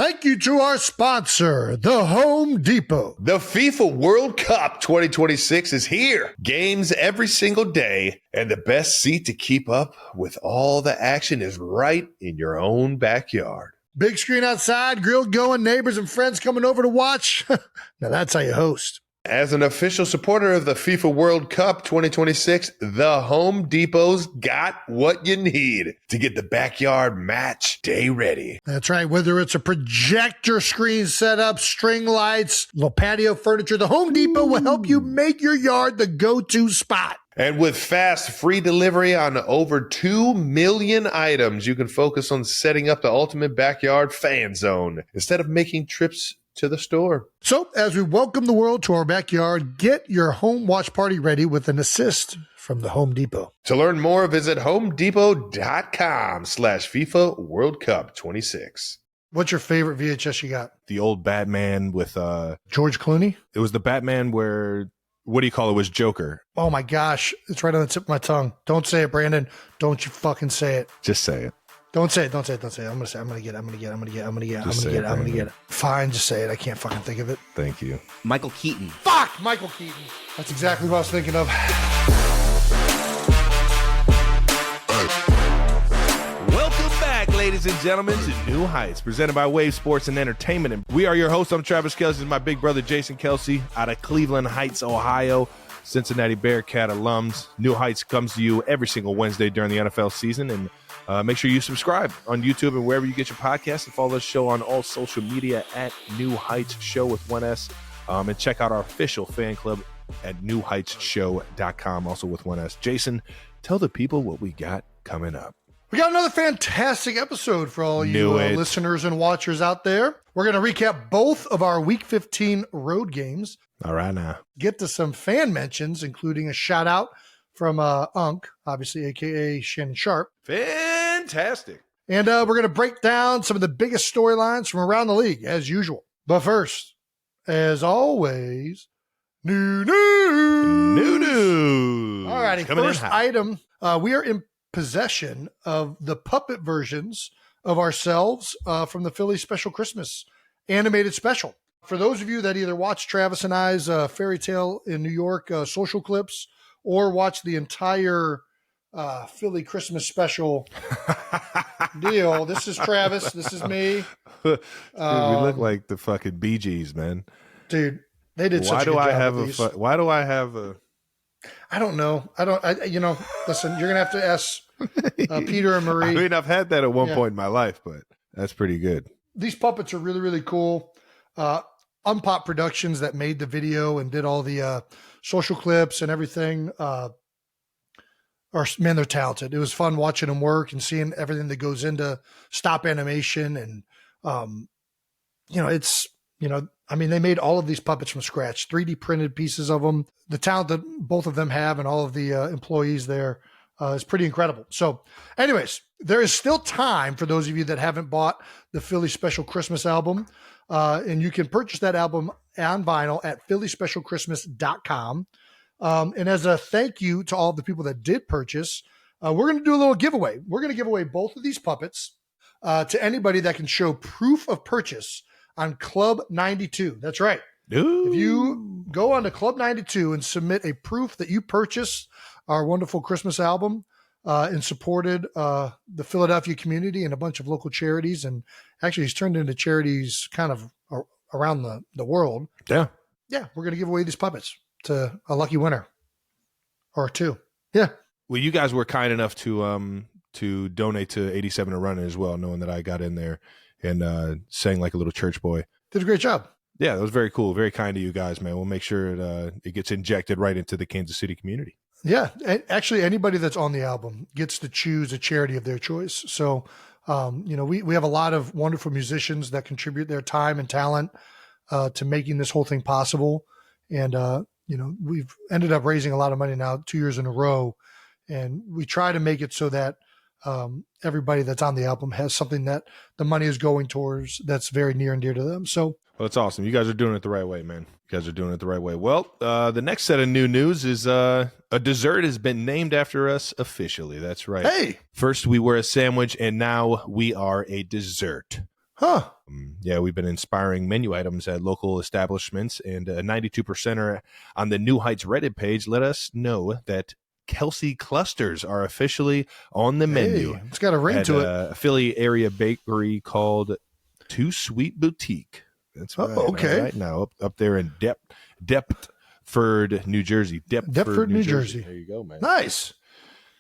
Thank you to our sponsor, the Home Depot. The FIFA World Cup 2026 is here. Games every single day, and the best seat to keep up with all the action is right in your own backyard. Big screen outside, grill going, neighbors and friends coming over to watch. Now that's how you host. As an official supporter of the FIFA World Cup 2026, the Home Depot's got what you need to get the backyard match day ready. That's right. Whether it's a projector screen setup, string lights, little patio furniture, the Home Depot will help you make your yard the go-to spot. And with fast, free delivery on over 2 million items, you can focus on setting up the ultimate backyard fan zone instead of making trips to the store. So, as we welcome the world to our backyard, get your home watch party ready with an assist from the Home Depot. To learn more, visit homedepot.com/FIFA World Cup 26. What's your favorite VHS you got? The old Batman with George Clooney? it was the Batman where, what do you call it, was Joker. Oh my gosh, it's right on the tip of my tongue. Don't say it, Brandon. Don't you fucking say it. Just say it. Don't say it. I'm gonna get it. Fine, just say it. I can't fucking think of it. Thank you. Michael Keaton. Fuck, Michael Keaton. That's exactly what I was thinking of. Welcome back, ladies and gentlemen, to New Heights, presented by Wave Sports and Entertainment. And we are your hosts. I'm Travis Kelce. This is my big brother, Jason Kelce, out of Cleveland Heights, Ohio. Cincinnati Bearcat alums. New Heights comes to you every single Wednesday during the NFL season. And make sure you subscribe on YouTube and wherever you get your podcasts, and follow the show on all social media at New Heights Show with 1S. And check out our official fan club at newheightsshow.com, also with 1S. Jason, tell the people what we got coming up. We got another fantastic episode for all you listeners and watchers out there. We're going to recap both of our Week 15 road games. All right now. Get to some fan mentions, including a shout out from Unk, obviously, a.k.a. Shannon Sharp. Fantastic. And we're going to break down some of the biggest storylines from around the league, as usual. But first, as always, new news. All righty, first item, we are in possession of the puppet versions of ourselves from the Philly Special Christmas animated special. For those of you that either watch Travis and I's Fairy Tale in New York social clips or watch the entire Philly Christmas special deal, this is Travis, this is me. Dude, we look like the fucking Bee Gees, man. Dude, they did such a good job with these. Why do I have a... I don't know. Listen, you're going to have to ask Peter and Marie. I mean, I've had that at one point in my life, but that's pretty good. These puppets are really, really cool. Unpop Productions that made the video and did all the social clips and everything. Man, they're talented. It was fun watching them work and seeing everything that goes into stop animation. And, they made all of these puppets from scratch, 3D printed pieces of them. The talent that both of them have and all of the employees there is pretty incredible. So anyways, there is still time for those of you that haven't bought the Philly Special Christmas album. And you can purchase that album on vinyl at phillyspecialchristmas.com. And as a thank you to all the people that did purchase, we're going to do a little giveaway. We're going to give away both of these puppets to anybody that can show proof of purchase on Club 92. That's right. Ooh. If you go on to Club 92 and submit a proof that you purchased our wonderful Christmas album and supported the Philadelphia community and a bunch of local charities, and actually he's turned into charities kind of around the world. Yeah. Yeah, we're going to give away these puppets to a lucky winner or two. Yeah. Well, you guys were kind enough to donate to 87 and Running as well, knowing that I got in there and sang like a little church boy. Did a great job. Yeah, that was very cool. Very kind of you guys, man. We'll make sure it gets injected right into the Kansas City community. Yeah. Actually, anybody that's on the album gets to choose a charity of their choice. So, we have a lot of wonderful musicians that contribute their time and talent to making this whole thing possible. And, we've ended up raising a lot of money now 2 years in a row. And we try to make it so that everybody that's on the album has something that the money is going towards that's very near and dear to them. So, well, that's awesome. You guys are doing it the right way, man. You guys are doing it the right way. Well, the next set of new news is a dessert has been named after us officially. That's right. Hey. First we were a sandwich, and now we are a dessert. Huh. Yeah, we've been inspiring menu items at local establishments, and a 92%er on the New Heights Reddit page let us know that Kelsey clusters are officially on the menu. Hey, it's got a ring at to it. a Philly area bakery called Too Sweet Boutique. That's right. Okay. Right now, up there in Deptford, New Jersey. Deptford, New Jersey. There you go, man. Nice.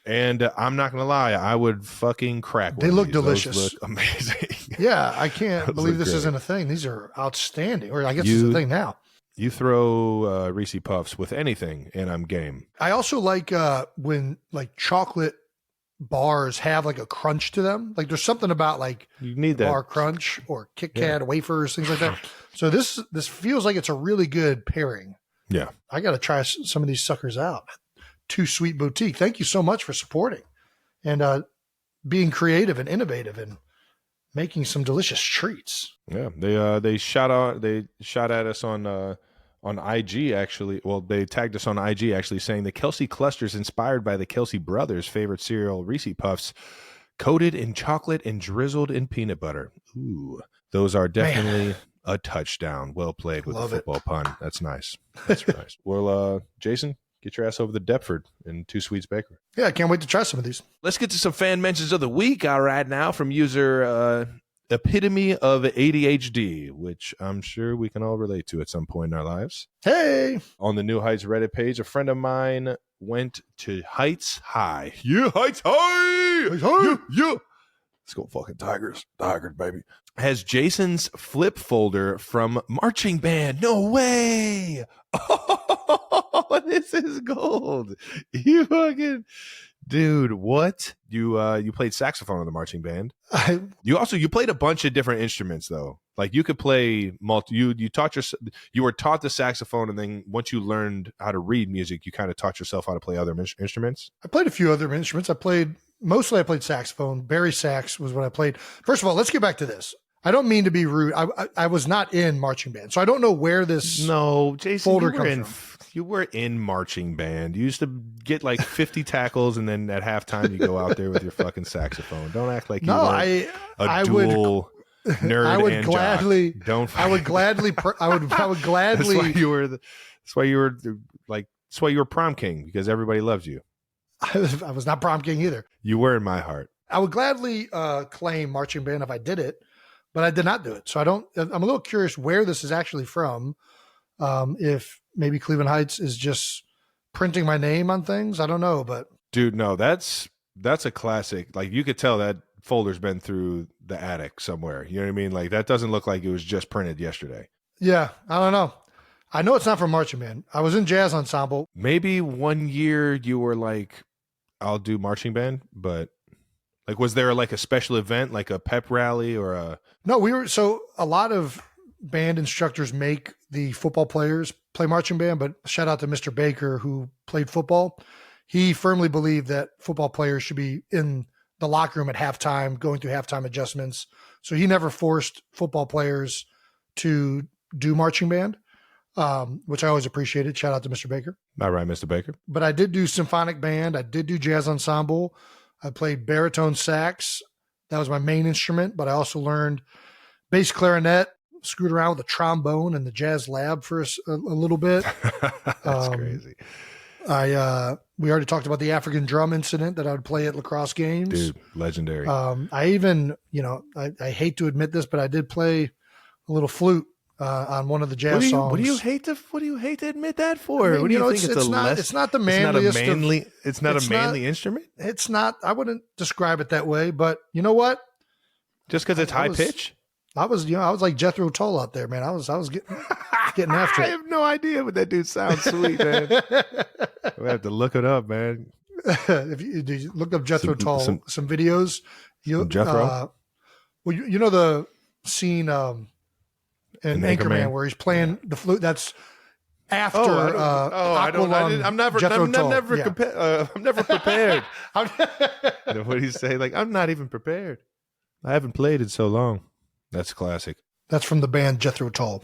And I'm not going to lie, I would fucking crack They one look of these. delicious. Those look amazing. Yeah, I can't Those believe look this great. isn't a thing. These are outstanding. Or I guess it's a thing now. You throw Reese Puffs with anything, and I'm game. I also like when like chocolate bars have like a crunch to them. Like there's something about like You need that. bar crunch or Kit Kat wafers, things like that. So this feels like it's a really good pairing. Yeah. I got to try some of these suckers out. Too Sweet Boutique. Thank you so much for supporting and being creative and innovative and making some delicious treats. Yeah, they shot at us on IG actually. Well, they tagged us on IG actually saying the Kelsey clusters inspired by the Kelsey brothers' favorite cereal, Reese Puffs, coated in chocolate and drizzled in peanut butter. Ooh, those are definitely a touchdown. Well played with Love the it. football pun. That's nice. That's nice. Well, Jason, get your ass over to Deptford in Two Sweets Bakery. Yeah, I can't wait to try some of these. Let's get to some fan mentions of the week. All right, now from user Epitome of ADHD, which I'm sure we can all relate to at some point in our lives. Hey, On the New Heights Reddit page, a friend of mine went to Heights High. Yeah, Heights High! Heights High! Yeah. Let's go fucking Tigers. Tigers, baby. Has Jason's flip folder from marching band. No way! Oh, this is gold. You fucking... Dude, what? You played saxophone in the marching band. You played a bunch of different instruments though. Like you could play you were taught the saxophone, and then once you learned how to read music, you kind of taught yourself how to play other instruments. I played a few other instruments. I played saxophone. Barry sax was what I played. First of all, let's get back to this. I don't mean to be rude. I was not in marching band, so I don't know where this Jason, folder comes from. You were in marching band. You used to get like 50 tackles, and then at halftime you go out there with your fucking saxophone. Don't act like you were a dual nerd. I would and gladly. jock. Don't. I would gladly. I would gladly. That's why you were prom king, because everybody loves you. I was not prom king either. You were in my heart. I would gladly claim marching band if I did it, but I did not do it. So I'm a little curious where this is actually from. If maybe Cleveland Heights is just printing my name on things, I don't know, but dude, no, that's a classic. Like you could tell that folder's been through the attic somewhere. You know what I mean? Like that doesn't look like it was just printed yesterday. Yeah, I don't know. I know it's not from marching band. I was in jazz ensemble. Maybe one year you were like, I'll do marching band, but like, was there like a special event, like a pep rally or a... No, so a lot of band instructors make the football players play marching band, but shout out to Mr. Baker who played football. He firmly believed that football players should be in the locker room at halftime, going through halftime adjustments. So he never forced football players to do marching band, which I always appreciated. Shout out to Mr. Baker. All right, Mr. Baker. But I did do symphonic band. I did do jazz ensemble. I played baritone sax. That was my main instrument, but I also learned bass clarinet, screwed around with the trombone in the jazz lab for a little bit. That's crazy. We already talked about the African drum incident that I would play at lacrosse games. Dude, legendary. I even, I hate to admit this, but I did play a little flute on one of the jazz songs. What do you hate to admit that for? I mean, what do you think? It's not the manliest. It's not a manly instrument. It's not. I wouldn't describe it that way. But you know what? Just because it's high pitch. I was like Jethro Tull out there, man. I was getting after it. I have no idea, but that dude sounds sweet, man. We have to look it up, man. If you look up Jethro Tull, some videos. Jethro. Well, you know the scene in Anchorman where he's playing the flute. That's after. I'm never prepared. What do you say? Like, I'm not even prepared. I haven't played in so long. That's classic. That's from the band Jethro Tull.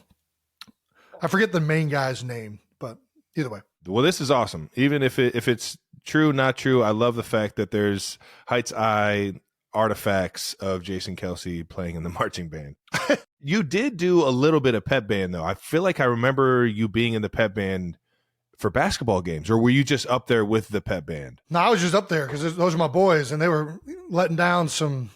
I forget the main guy's name, but either way. Well, this is awesome. Even if it's true, not true, I love the fact that there's Heights Eye artifacts of Jason Kelsey playing in the marching band. You did do a little bit of pep band, though. I feel like I remember you being in the pep band for basketball games, or were you just up there with the pep band? No, I was just up there because those are my boys, and they were letting down some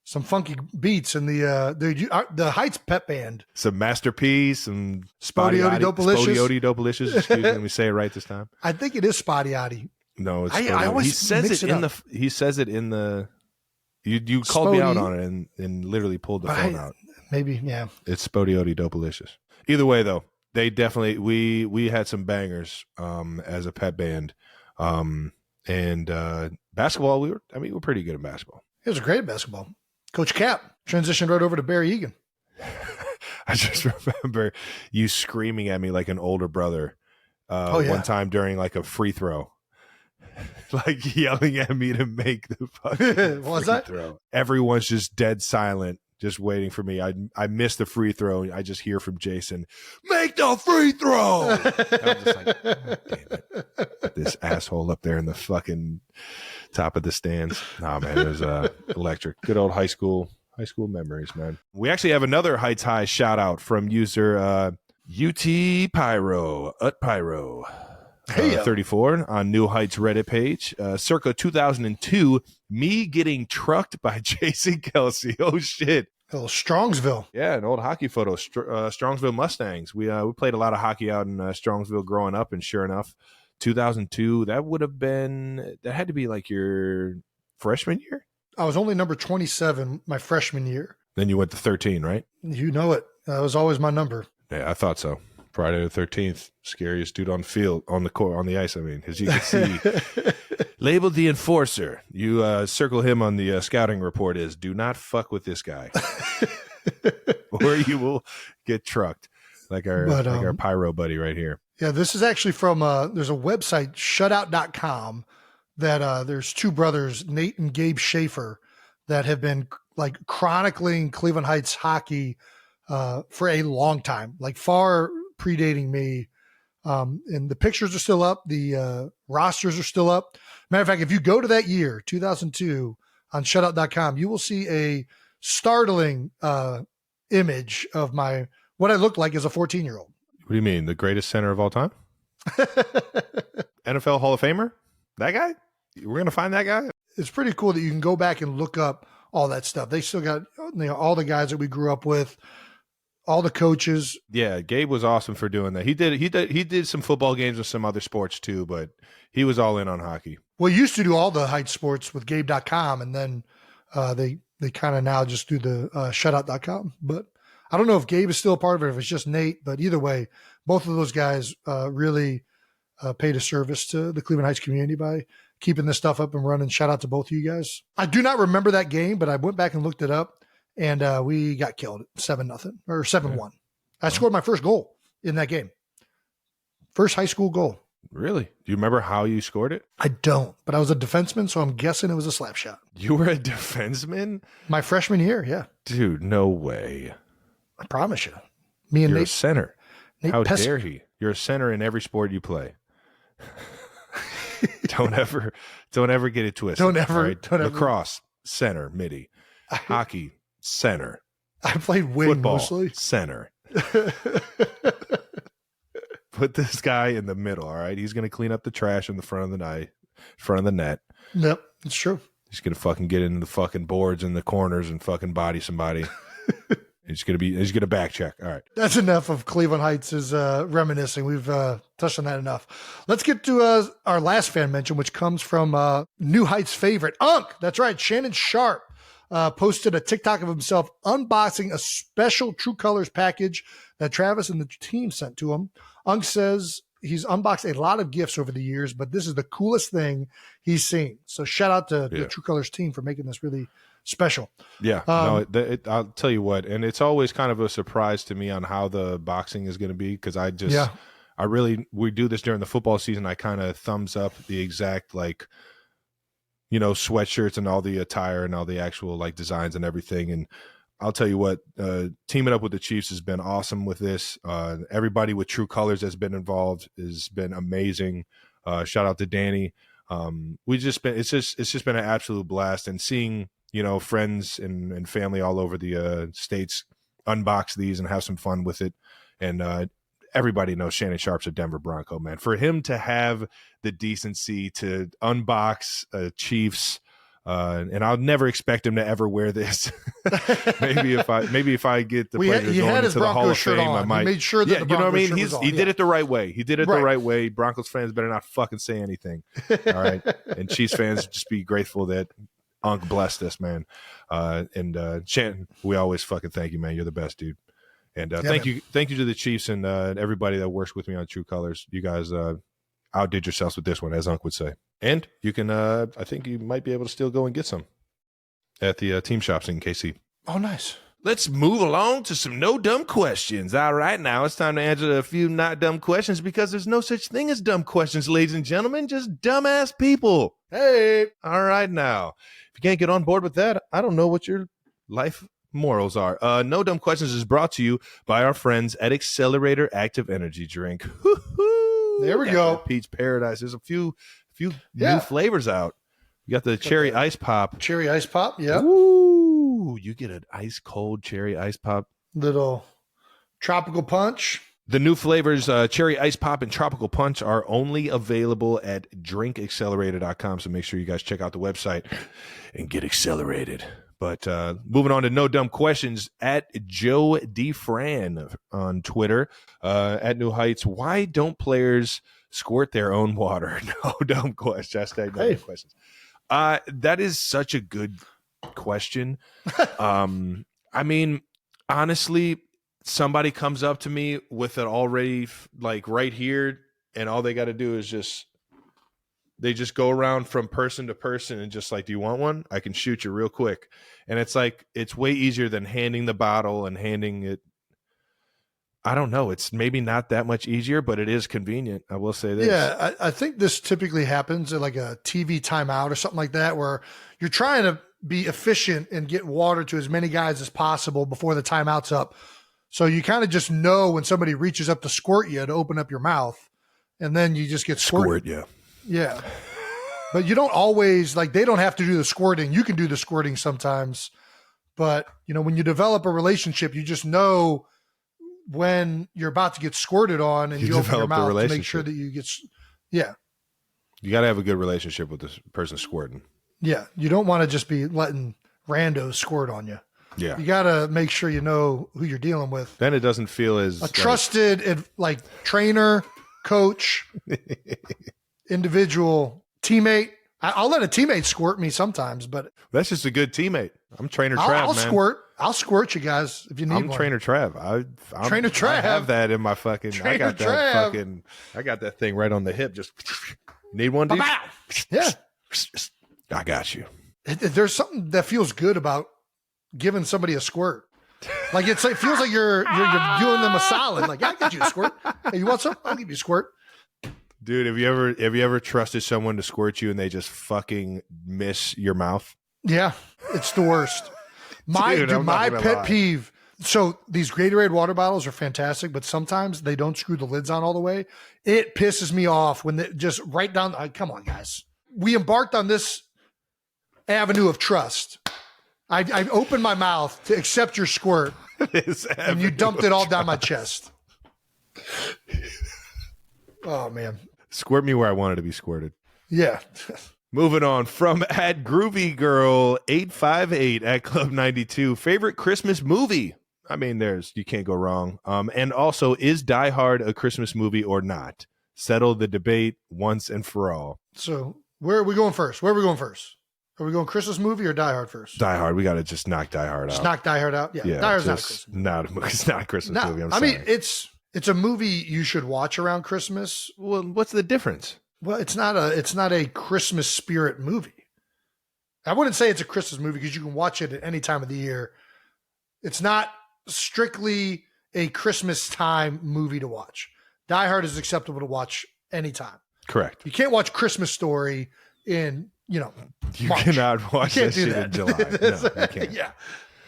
funky beats in the Heights pep band. Some Masterpiece, some Spotty-Oddy Dopalicious. Spotty-Oddy Dopalicious. Excuse me, let me say it right this time. I think it is Spotty-Oddy. No, it's I always he says mix it it in up. he says it in the you called me out on it and literally pulled the phone out. Maybe, yeah. It's Spotty-Oddy Dopalicious. Either way, though, they definitely we had some bangers as a pep band, and basketball. We were pretty good at basketball. It was great at basketball. Coach Cap transitioned right over to Barry Egan. I just remember you screaming at me like an older brother one time during like a free throw. Like yelling at me to make the fucking free throw. Everyone's just dead silent, just waiting for me. I missed the free throw. And I just hear from Jason, "Make the free throw!" I'm just like, "God damn it. This asshole up there in the fucking top of the stands." Nah, man, it was electric. Good old high school memories, man. We actually have another Heights High shout out from user UT Pyro, Pyro. 34 on New Heights Reddit page. Circa 2002, me getting trucked by Jason Kelsey. Oh, shit. A little Strongsville. Yeah, an old hockey photo. Strongsville Mustangs. We played a lot of hockey out in Strongsville growing up, and sure enough, 2002, that had to be like your freshman year? I was only number 27 my freshman year. Then you went to 13, right? You know it. That was always my number. Yeah, I thought so. Friday the 13th, scariest dude on the field, on the court, on the ice. I mean, as you can see, labeled the enforcer. You circle him on the scouting report as "Do not fuck with this guy," or you will get trucked, like our pyro buddy right here. Yeah, this is actually from there's a website, shutout.com, that there's two brothers, Nate and Gabe Schaefer, that have been like chronicling Cleveland Heights hockey for a long time, like far predating me. And the pictures are still up. The rosters are still up. Matter of fact, if you go to that year, 2002, on shutout.com, you will see a startling image of what I looked like as a 14-year-old. What do you mean? The greatest center of all time? NFL Hall of Famer? That guy? We're going to find that guy? It's pretty cool that you can go back and look up all that stuff. They still got all the guys that we grew up with, all the coaches. Yeah, Gabe was awesome for doing that. He did some football games with some other sports too, but he was all in on hockey. Well, he used to do all the Heights sports with Gabe.com, and then they kind of now just do the shutout.com. But I don't know if Gabe is still a part of it, if it's just Nate. But either way, both of those guys really paid a service to the Cleveland Heights community by keeping this stuff up and running. Shout out to both of you guys. I do not remember that game, but I went back and looked it up. And we got killed 7-0 or 7-1. I scored my first goal in that game. First high school goal. Really? Do you remember how you scored it? I don't, but I was a defenseman, so I'm guessing it was a slap shot. You were a defenseman? My freshman year, yeah. Dude, no way. I promise you. Me and You're Nate. a center. Nate how Pesser. dare he? You're a center in every sport you play. Don't ever get it twisted. Don't ever. Lacrosse, center, midi. Hockey, center. I played wing Football, mostly. Center. Put this guy in the middle, all right? He's going to clean up the trash in the front of the net. Yep, it's true. He's going to fucking get into the fucking boards in the corners and fucking body somebody. He's going to back check. All right. That's enough of Cleveland Heights is reminiscing. We've touched on that enough. Let's get to our last fan mention, which comes from New Heights favorite, Unk. That's right. Shannon Sharp posted a TikTok of himself unboxing a special True Colors package that Travis and the team sent to him. Unk says he's unboxed a lot of gifts over the years, but this is the coolest thing he's seen. So shout out to the True Colors team for making this really special. Yeah, I'll tell you what, and it's always kind of a surprise to me on how the boxing is going to be, because we do this during the football season. I kind of thumbs up the exact sweatshirts and all the attire and all the actual designs and everything. And I'll tell you what, teaming up with the Chiefs has been awesome with this. Everybody with True Colors that's been involved has been amazing. Shout out to Danny. It's just been an absolute blast, and seeing friends and family all over the States unbox these and have some fun with it. And everybody knows Shannon Sharp's a Denver Bronco, man. For him to have the decency to unbox Chiefs, and I'll never expect him to ever wear this. maybe if I get the pleasure of going into the Hall of Fame, I might. He made sure that the Broncos shirt was on. He did it the right way. He did it the right way. Broncos fans better not fucking say anything. All right, and Chiefs fans just be grateful that Unc blessed us, man. And Shannon, we always fucking thank you, man. You're the best, dude. And thank you to the Chiefs and everybody that works with me on True Colors. You guys outdid yourselves with this one, as Unc would say. And you can, I think you might be able to still go and get some at the team shops in KC. Oh, nice. Let's move along to some no dumb questions. All right, now it's time to answer a few not dumb questions, because there's no such thing as dumb questions, ladies and gentlemen, just dumbass people. Hey. All right, now, if you can't get on board with that, I don't know what your life morals are. No Dumb Questions is brought to you by our friends at Accelerator Active Energy Drink. There we go. Peach Paradise. There's a few new flavors out. You got the cherry ice pop. Cherry ice pop, yeah. Ooh, you get an ice cold cherry ice pop. Little tropical punch. The new flavors, cherry ice pop and tropical punch, are only available at drinkaccelerator.com. So make sure you guys check out the website and get accelerated. But moving on to no dumb questions, at Joe DeFran on Twitter, at New Heights. Why don't players squirt their own water? No dumb question. Hashtag no dumb questions. That is such a good question. I mean, honestly, somebody comes up to me with it already like right here, and all they got to do is they just go around from person to person and just like, do you want one? I can shoot you real quick. And it's like, it's way easier than handing the bottle and handing it. I don't know. It's maybe not that much easier, but it is convenient. I will say this. Yeah. I think this typically happens at like a TV timeout or something like that, where you're trying to be efficient and get water to as many guys as possible before the timeout's up. So you kind of just know when somebody reaches up to squirt you to open up your mouth, and then you just get squirted. Yeah. Yeah. But you don't always, like, they don't have to do the squirting. You can do the squirting sometimes. But, when you develop a relationship, you just know when you're about to get squirted on, and you open your mouth to make sure that you get, yeah. You got to have a good relationship with this person squirting. Yeah. You don't want to just be letting randos squirt on you. Yeah. You got to make sure you know who you're dealing with. Then it doesn't feel as a trusted, trainer, coach, individual teammate. I'll let a teammate squirt me sometimes, but that's just a good teammate. I'm Trainer Trav, man. I'll squirt you guys if you need one. I'm Trainer Trav. I'm Trainer Trav. I have that in my fucking. I got that thing right on the hip. Just need one, dude. Yeah, I got you. There's something that feels good about giving somebody a squirt. Like it feels like you're doing them a solid. Like, I'll get you a squirt. Hey, you want some? I'll give you a squirt. Dude, have you ever trusted someone to squirt you and they just fucking miss your mouth? Yeah, it's the worst. My pet peeve. So these Gatorade water bottles are fantastic, but sometimes they don't screw the lids on all the way. It pisses me off when they just right down. Come on, guys. We embarked on this avenue of trust. I opened my mouth to accept your squirt, and you dumped it all down my chest. Oh, man. Squirt me where I wanted to be squirted. Yeah. Moving on from at Groovy Girl 858 at Club 92. Favorite Christmas movie? I mean, you can't go wrong. And also, is Die Hard a Christmas movie or not? Settle the debate once and for all. So where are we going first? Are we going Christmas movie or Die Hard first? Die Hard. We got to just knock Die Hard out. Just knock Die Hard out? Yeah. Die Hard's not a Christmas movie. It's not a Christmas movie. I'm sorry. I mean, it's a movie you should watch around Christmas. Well, what's the difference? Well, it's not a Christmas spirit movie. I wouldn't say it's a Christmas movie because you can watch it at any time of the year. It's not strictly a Christmas time movie to watch. Die Hard is acceptable to watch anytime. Correct. You can't watch Christmas Story in, You March. cannot watch that shit in July. No, you can't. Yeah.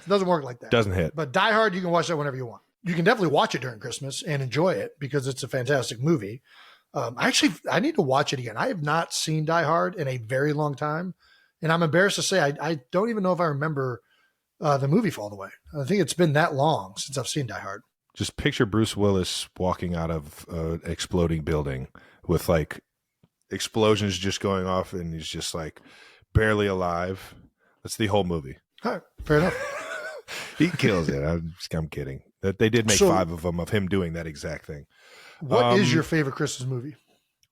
It doesn't work like that. Doesn't hit. But Die Hard, you can watch that whenever you want. You can definitely watch it during Christmas and enjoy it because it's a fantastic movie. I need to watch it again. I have not seen Die Hard in a very long time. And I'm embarrassed to say I don't even know if I remember the movie all the way. I think it's been that long since I've seen Die Hard. Just picture Bruce Willis walking out of an exploding building with like explosions just going off, and he's just like barely alive. That's the whole movie. All right, fair enough. He kills it. I'm kidding. That they did make 5 of them of him doing that exact thing. What is your favorite Christmas movie?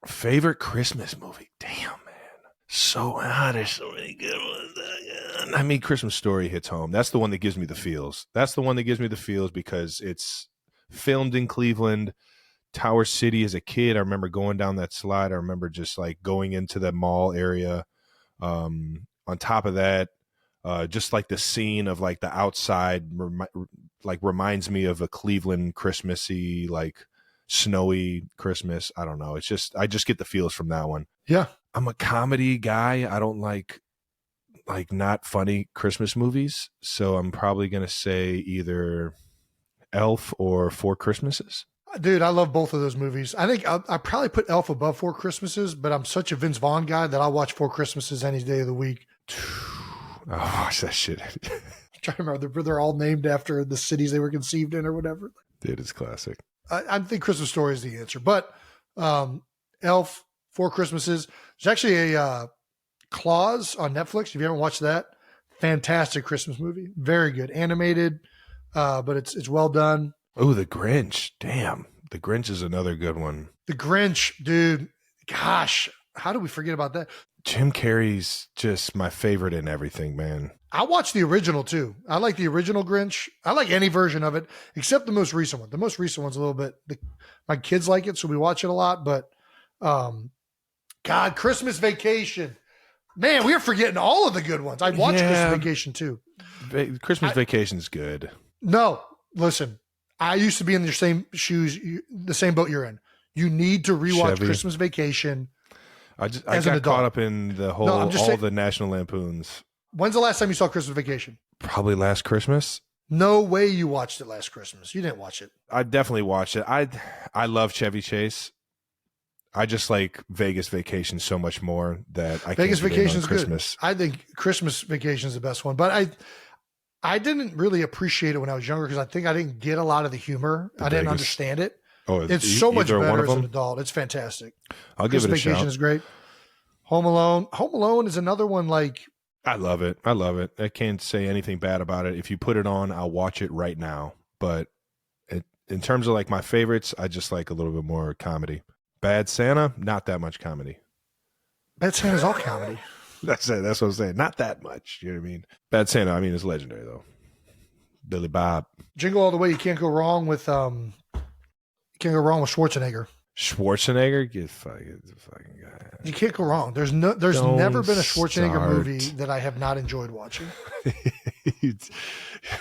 Favorite Christmas movie? Damn, man. There's so many good ones. I mean, Christmas Story hits home. That's the one that gives me the feels. Because it's filmed in Cleveland, Tower City. As a kid, I remember going down that slide. I remember just like going into the mall area. On top of that, just like the scene of like the outside reminds me of a Cleveland Christmassy, like snowy Christmas. I don't know. I just get the feels from that one. Yeah. I'm a comedy guy. I don't like not funny Christmas movies. So I'm probably going to say either Elf or Four Christmases. Dude, I love both of those movies. I think I probably put Elf above Four Christmases, but I'm such a Vince Vaughn guy that I'll watch Four Christmases any day of the week. I'll watch that shit. I'm trying to remember. They're all named after the cities they were conceived in or whatever. Dude, it's classic. I think Christmas Story is the answer. But Elf, Four Christmases. There's actually a Claus on Netflix. If you haven't watched that, fantastic Christmas movie. Very good. Animated, but it's well done. Oh, The Grinch. Damn. The Grinch is another good one. The Grinch, dude. Gosh, how do we forget about that? Jim Carrey's just my favorite in everything, man. I watched the original too. I like the original Grinch. I like any version of it except the most recent one. The most recent one's a little bit, my kids like it, so we watch it a lot. But God, Christmas Vacation. Man, we are forgetting all of the good ones. I watched Christmas Vacation too. Christmas Vacation's good. No, listen. I used to be in your same shoes, the same boat you're in. You need to rewatch Chevy. Christmas Vacation. I got caught up in the whole the National Lampoons. When's the last time you saw Christmas Vacation? Probably last Christmas. No way you watched it last Christmas. You didn't watch it. I definitely watched it. I love Chevy Chase. I just like Vegas Vacation so much more that I Vegas can't Vacation is Christmas. Good. I think Christmas Vacation is the best one, but I didn't really appreciate it when I was younger because I think I didn't get a lot of the humor. I didn't understand it. Oh, it's so much better as an adult. It's fantastic. I'll give it a Christmas Vacation shout. is great. Home Alone. Home Alone is another one like. I love it. I can't say anything bad about it. If you put it on, I'll watch it right now. But in terms of like my favorites, I just like a little bit more comedy. Bad Santa, not that much comedy. Bad Santa's all comedy. That's it. That's what I'm saying. Not that much. You know what I mean? Bad Santa, I mean, it's legendary though. Billy Bob. Jingle All the Way. You can't go wrong with Schwarzenegger. Schwarzenegger, get fucking guy. You can't go wrong. There's never been a Schwarzenegger movie that I have not enjoyed watching.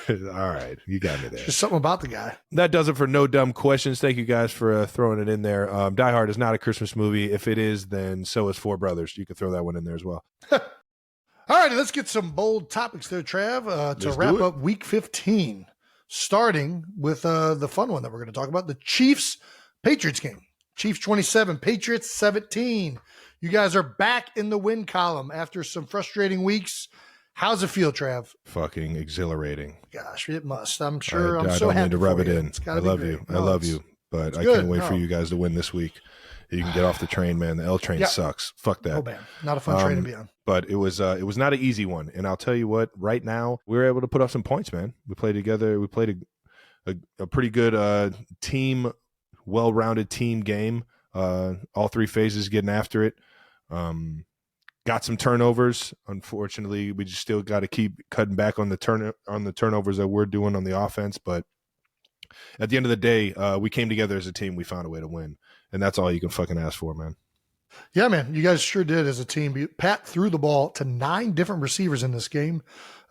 All right, you got me there. Just something about the guy. That does it for No Dumb Questions. Thank you guys for throwing it in there. Die Hard is not a Christmas movie. If it is, then so is Four Brothers. You can throw that one in there as well. All right, let's get some bold topics there, Trav, to wrap up Week 15, starting with the fun one that we're going to talk about, the Chiefs-Patriots game. Chiefs 27, Patriots 17. You guys are back in the win column after some frustrating weeks. How's it feel, Trav? Fucking exhilarating. Gosh, it must. I'm sure. I so don't happy need to rub for it you. in. I love you. I love you. But I good. can't wait for you guys to win this week. You can get off the train, man. The L train sucks. Fuck that. Oh, man. Not a fun train to be on. But it was not an easy one. And I'll tell you what, right now, we were able to put up some points, man. We played together. We played a pretty good team, well-rounded team game. All three phases getting after it. Got some turnovers. Unfortunately, we just still got to keep cutting back on the turnovers that we're doing on the offense. But at the end of the day, we came together as a team. We found a way to win, and that's all you can fucking ask for, man. Yeah, man, you guys sure did as a team. Pat threw the ball to 9 different receivers in this game,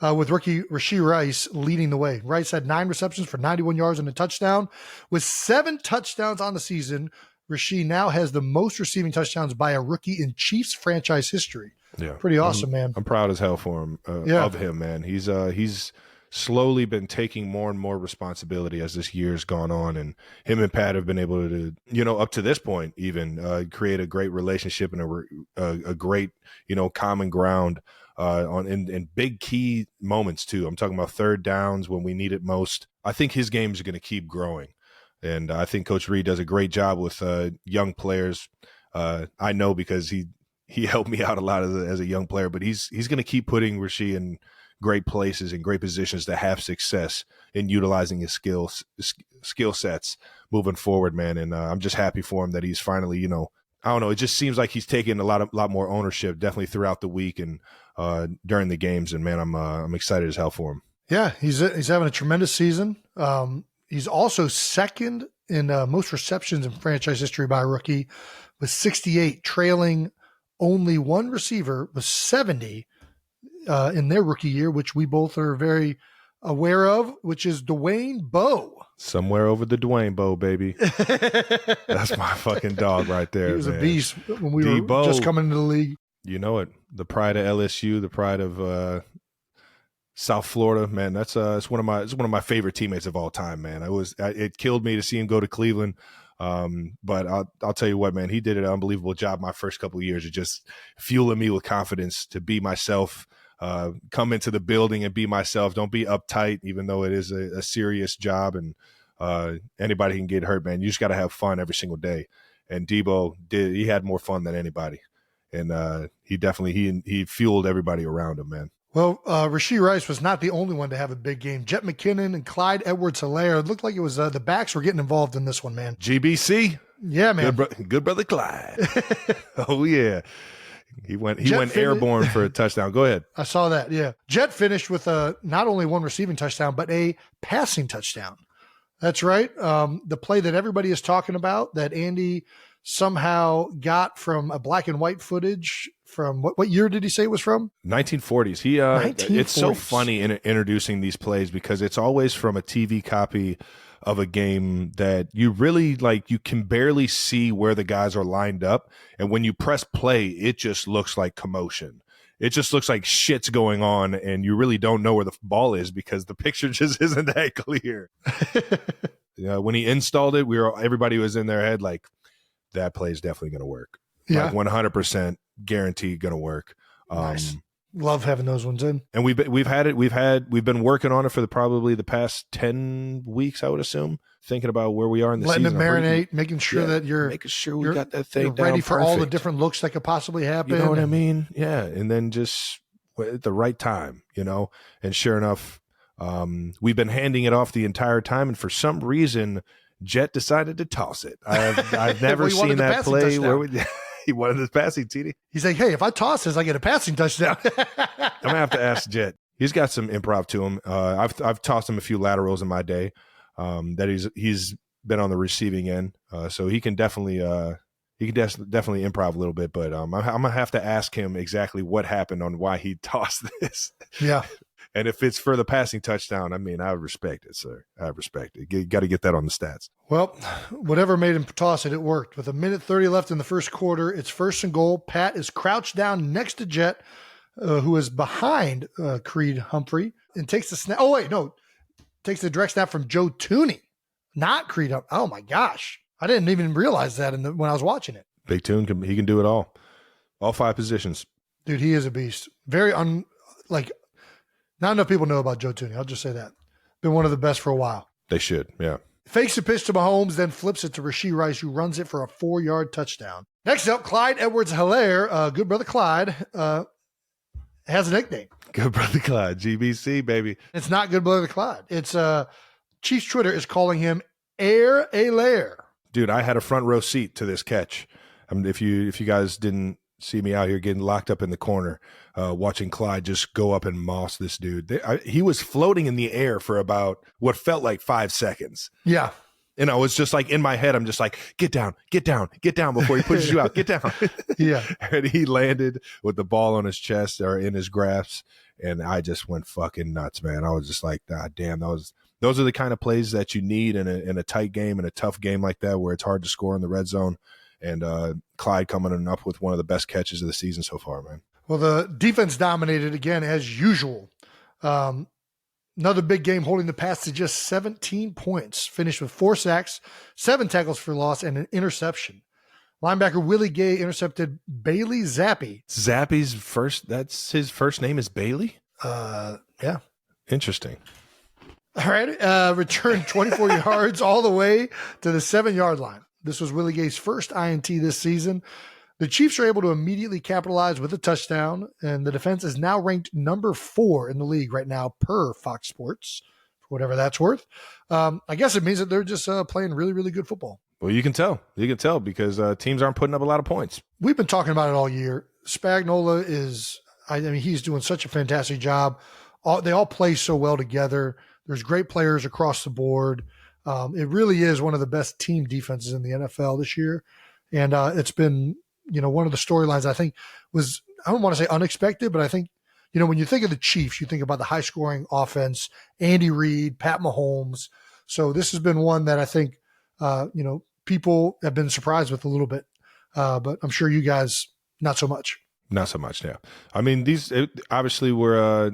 with rookie Rashee Rice leading the way. Rice had 9 receptions for 91 yards and a touchdown. With 7 touchdowns on the season, Rashee now has the most receiving touchdowns by a rookie in Chiefs franchise history. Yeah, pretty awesome, man. I'm proud as hell for him, of him, man. He's slowly been taking more and more responsibility as this year's gone on, and him and Pat have been able to, up to this point, even create a great relationship and a great, common ground in big key moments too. I'm talking about third downs when we need it most. I think his game is going to keep growing, and I think Coach Reed does a great job with young players. I know because he helped me out a lot as a young player, but he's going to keep putting Rasheed in great places and great positions to have success in utilizing his skill sets moving forward, man. And I'm just happy for him that he's finally, you know, I don't know. It just seems like he's taking a lot more ownership, definitely throughout the week and during the games. And man, I'm excited as hell for him. Yeah, he's having a tremendous season. He's also second in most receptions in franchise history by a rookie with 68, trailing only one receiver with 70 in their rookie year, which we both are very aware of, which is Dwayne Bowe. Somewhere over the Dwayne Bowe, baby. That's my fucking dog right there. He was man. a beast when we were just coming into the league. You know it. The pride of LSU, the pride of South Florida, man. That's it's one of my favorite teammates of all time, man. It killed me to see him go to Cleveland. But I'll tell you what, man, he did an unbelievable job my first couple of years of just fueling me with confidence to be myself, come into the building and be myself. Don't be uptight, even though it is a serious job and anybody can get hurt, man. You just got to have fun every single day. And Debo he had more fun than anybody. And he definitely, he fueled everybody around him, man. Well, Rashee Rice was not the only one to have a big game. Jet McKinnon and Clyde Edwards-Helaire, it looked like it was the backs were getting involved in this one, man. GBC. Yeah, man. Good brother Clyde. Oh, yeah. He went airborne for a touchdown. Go ahead. I saw that, yeah. Jet finished with not only one receiving touchdown, but a passing touchdown. That's right. The play that everybody is talking about that Andy somehow got from a black and white footage from what year did he say it was from? 1940s. 1940s. It's so funny in introducing these plays because it's always from a TV copy of a game that you really you can barely see where the guys are lined up. And when you press play, it just looks like commotion. It just looks like shit's going on and you really don't know where the ball is because the picture just isn't that clear. When he installed it, everybody was in their head like, that play is definitely going to work. Yeah. 100% guaranteed going to work. Nice. Love having those ones in. And we've been working on it for probably the past 10 weeks, I would assume, thinking about where we are in the season. Letting it marinate, making sure that we got that thing ready for all the different looks that could possibly happen. You know what I mean? Yeah. And then just at the right time, and sure enough, we've been handing it off the entire time. And for some reason, Jet decided to toss it. I've never seen that play where he wanted his passing TD. He's like, hey, if I toss this, I get a passing touchdown. I'm gonna have to ask Jet. He's got some improv to him. I've tossed him a few laterals in my day. That he's been on the receiving end, so he can definitely improv a little bit. But I'm gonna have to ask him exactly what happened on why he tossed this. Yeah. And if it's for the passing touchdown, I mean, I respect it, sir. I respect it. You got to get that on the stats. Well, whatever made him toss it, it worked. With 1:30 left in the first quarter, it's 1st and goal. Pat is crouched down next to Jet, who is behind Creed Humphrey, and takes the snap. Oh, wait, no. Takes the direct snap from Joe Tooney, not Creed Humphrey. Oh, my gosh. I didn't even realize that when I was watching it. Big Toon, he can do it all. All 5 positions. Dude, he is a beast. Very not enough people know about Joe Tooney. I'll just say that. Been one of the best for a while. They should, yeah. Fakes the pitch to Mahomes, then flips it to Rashee Rice, who runs it for a 4-yard touchdown. Next up, Clyde Edwards-Helaire, good brother Clyde, has a nickname. Good brother Clyde, GBC, baby. It's not good brother Clyde. It's Chiefs Twitter is calling him Air-A-Lair. Dude, I had a front row seat to this catch. If you guys didn't see me out here getting locked up in the corner, watching Clyde just go up and moss this dude. He was floating in the air for about what felt like 5 seconds. Yeah. And I was just like, in my head, I'm just like, get down before he pushes you out. Get down. Yeah. And he landed with the ball on his chest or in his grasp. And I just went fucking nuts, man. I was just like, God damn, those are the kind of plays that you need in a tight game, in a tough game like that, where it's hard to score in the red zone. And Clyde coming up with one of the best catches of the season so far, man. Well, the defense dominated again as usual. Another big game holding the pass to just 17 points. Finished with 4 sacks, 7 tackles for loss, and an interception. Linebacker Willie Gay intercepted Bailey Zappi. Zappy's that's his first name is Bailey? Yeah. Interesting. All right. Returned 24 yards all the way to the 7-yard line. This was Willie Gay's first INT this season. The Chiefs are able to immediately capitalize with a touchdown, and the defense is now ranked number 4 in the league right now per Fox Sports, for whatever that's worth. I guess it means that they're just playing really, really good football. Well, you can tell. You can tell because teams aren't putting up a lot of points. We've been talking about it all year. Spagnuolo he's doing such a fantastic job. They all play so well together. There's great players across the board. It really is one of the best team defenses in the NFL this year. And it's been, one of the storylines I think was, I don't want to say unexpected, but I think, when you think of the Chiefs, you think about the high scoring offense, Andy Reid, Pat Mahomes. So this has been one that I think, people have been surprised with a little bit. But I'm sure you guys, not so much. Not so much, yeah. I mean, obviously we're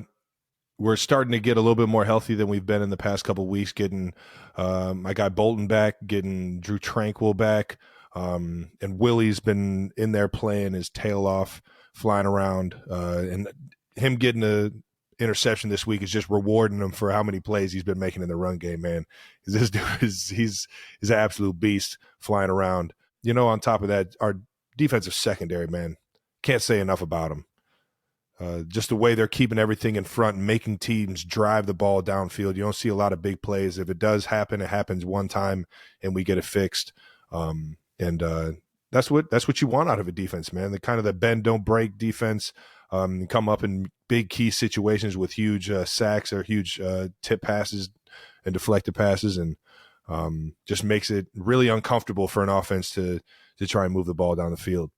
starting to get a little bit more healthy than we've been in the past couple of weeks, getting my guy Bolton back, getting Drew Tranquil back. And Willie's been in there playing his tail off, flying around. And him getting an interception this week is just rewarding him for how many plays he's been making in the run game, man. This dude he's an absolute beast flying around. On top of that, our defensive secondary, man, can't say enough about him. Just the way they're keeping everything in front and making teams drive the ball downfield. You don't see a lot of big plays. If it does happen, it happens one time and we get it fixed. And that's what you want out of a defense, man. The kind of the bend, don't break defense, come up in big key situations with huge sacks or huge tip passes and deflected passes, and just makes it really uncomfortable for an offense to try and move the ball down the field.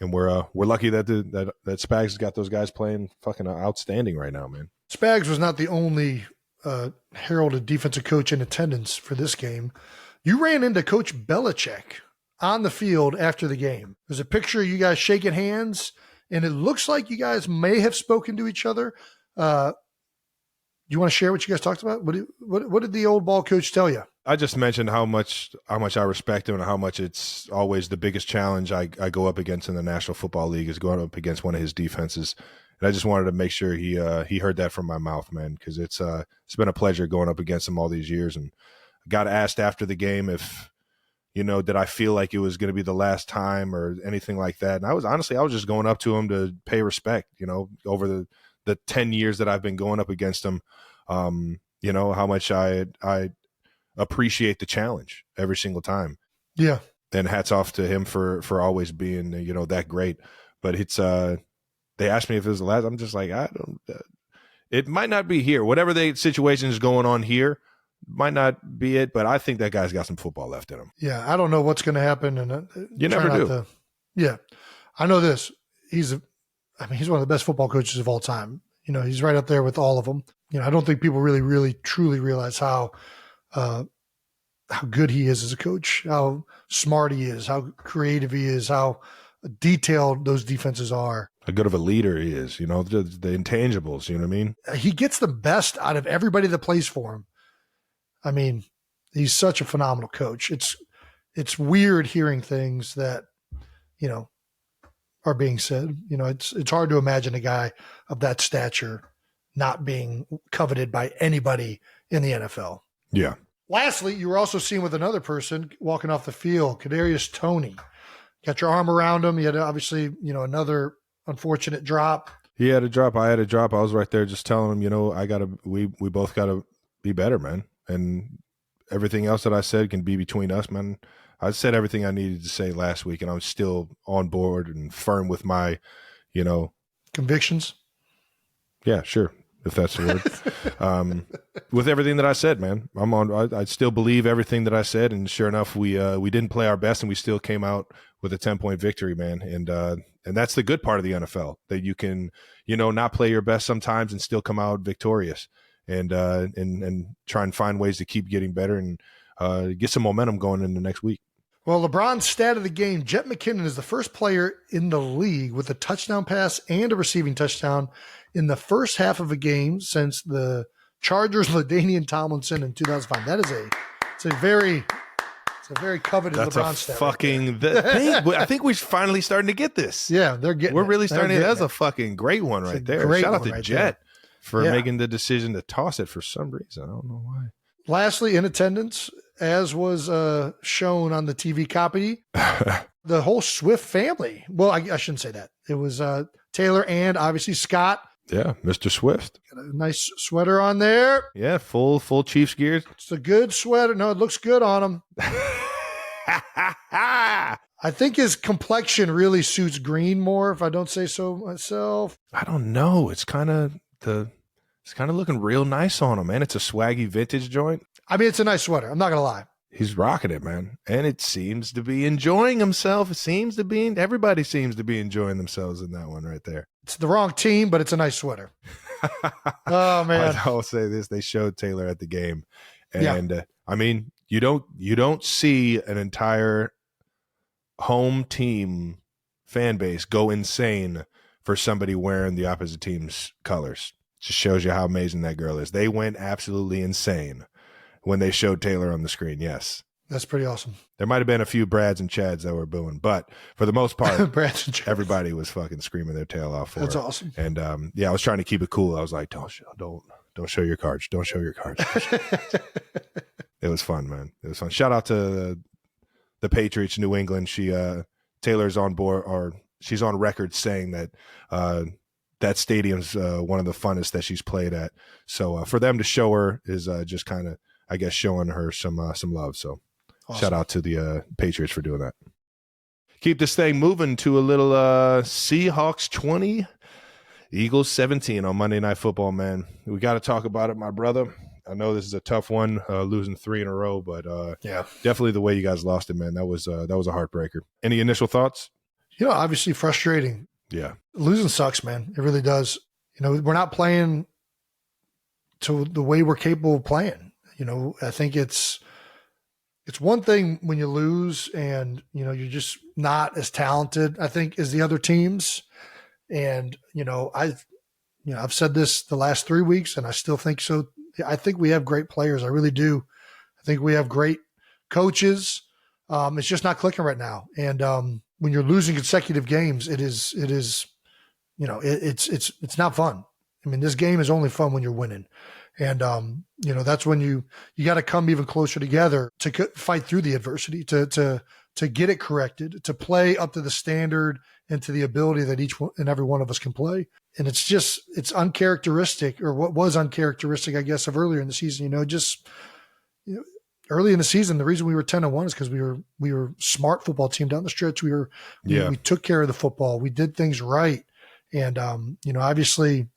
And we're lucky that that Spags has got those guys playing fucking outstanding right now, man. Spags was not the only heralded defensive coach in attendance for this game. You ran into Coach Belichick on the field after the game. There's a picture of you guys shaking hands, and it looks like you guys may have spoken to each other. You want to share what you guys talked about? What did the old ball coach tell you? I just mentioned how much I respect him and how much it's always the biggest challenge I go up against in the National Football League is going up against one of his defenses. And I just wanted to make sure he heard that from my mouth, man, because it's been a pleasure going up against him all these years. And I got asked after the game if, did I feel like it was going to be the last time or anything like that. And I was just going up to him to pay respect, over the 10 years that I've been going up against him. How much I appreciate the challenge every single time. Yeah. And hats off to him for always being, that great. But it's, they asked me if it was the last, I'm just like, I don't, it might not be here. Whatever the situation is going on here might not be it, but I think that guy's got some football left in him. Yeah. I don't know what's going to happen. And you never do. Yeah. I know this. He's one of the best football coaches of all time. He's right up there with all of them. I don't think people really, really, truly realize how good he is as a coach, how smart he is, how creative he is, how detailed those defenses are. How good of a leader he is, the intangibles, you know what I mean? He gets the best out of everybody that plays for him. He's such a phenomenal coach. It's weird hearing things that, are being said. It's hard to imagine a guy of that stature not being coveted by anybody in the NFL. Yeah. Lastly, you were also seen with another person walking off the field, Kadarius Toney. Got your arm around him. He had obviously, another unfortunate drop. He had a drop. I had a drop. I was right there just telling him, we both gotta be better, man. And everything else that I said can be between us, man. I said everything I needed to say last week, and I'm still on board and firm with my, convictions. Yeah, sure. If that's the word, with everything that I said, man, I still believe everything that I said. And sure enough, we didn't play our best and we still came out with a 10-point victory, man. And that's the good part of the NFL, that you can, not play your best sometimes and still come out victorious and try and find ways to keep getting better and get some momentum going into next week. Well, LeBron's stat of the game, Jet McKinnon is the first player in the league with a touchdown pass and a receiving touchdown in the first half of a game since the Chargers' LaDainian Tomlinson in 2005. It's a a very coveted That's LeBron a stat. fucking the thing. I think we're finally starting to get this. Yeah, they're getting. We're really starting. That's it. a fucking great one right there. great Shout out one to right Jet for Yeah. making the decision to toss it for some reason. I don't know why. Lastly, in attendance, as was shown on the TV copy, the whole Swift family. Well, I shouldn't say that. It was Taylor and obviously Scott. Yeah, Mr. Swift. Got a nice sweater on there. Yeah, full Chiefs gears. It's a good sweater. No, it looks good on him. I think his complexion really suits green more, if I don't say so myself. I don't know. It's kind of looking real nice on him, man. It's a swaggy vintage joint. I mean, it's a nice sweater. I'm not gonna lie. He's rocking it, man. And it seems to be enjoying himself. Everybody seems to be enjoying themselves in that one right there. It's the wrong team, but it's a nice sweater. Oh man. I'll say this. They showed Taylor at the game. And I mean, you don't see an entire home team fan base go insane for somebody wearing the opposite team's colors. Just shows you how amazing that girl is. They went absolutely insane when they showed Taylor on the screen. Yes. That's pretty awesome. There might have been a few Brads and Chads that were booing, but for the most part, everybody was fucking screaming their tail off for That's her. awesome. And I was trying to keep it cool. I was like, don't show your cards. Don't show your cards. It was fun, man. It was fun. Shout out to the Patriots, New England. Taylor's on board, or she's on record saying that that stadium's one of the funnest that she's played at. So for them to show her is just kind of, I guess, showing her some love. So awesome. Shout out to the Patriots for doing that. Keep this thing moving to a little Seahawks 20, Eagles 17 on Monday Night Football, man. We got to talk about it, my brother. I know this is a tough one, losing 3 in a row, but definitely the way you guys lost it, man. That was a heartbreaker. Any initial thoughts? Obviously frustrating. Yeah. Losing sucks, man. It really does. We're not playing to the way we're capable of playing. I think it's one thing when you lose and, you're just not as talented, I think, as the other teams. And, I've said this the last 3 weeks and I still think so. I think we have great players. I really do. I think we have great coaches. It's just not clicking right now. And when you're losing consecutive games, it's not fun. I mean, this game is only fun when you're winning. And, that's when you got to come even closer together to fight through the adversity, to get it corrected, to play up to the standard and to the ability that each one and every one of us can play. And it's uncharacteristic, or what was uncharacteristic, I guess, of earlier in the season. Early in the season, the reason we were 10-1 is because we were smart football team down the stretch. We took care of the football. We did things right. And, obviously,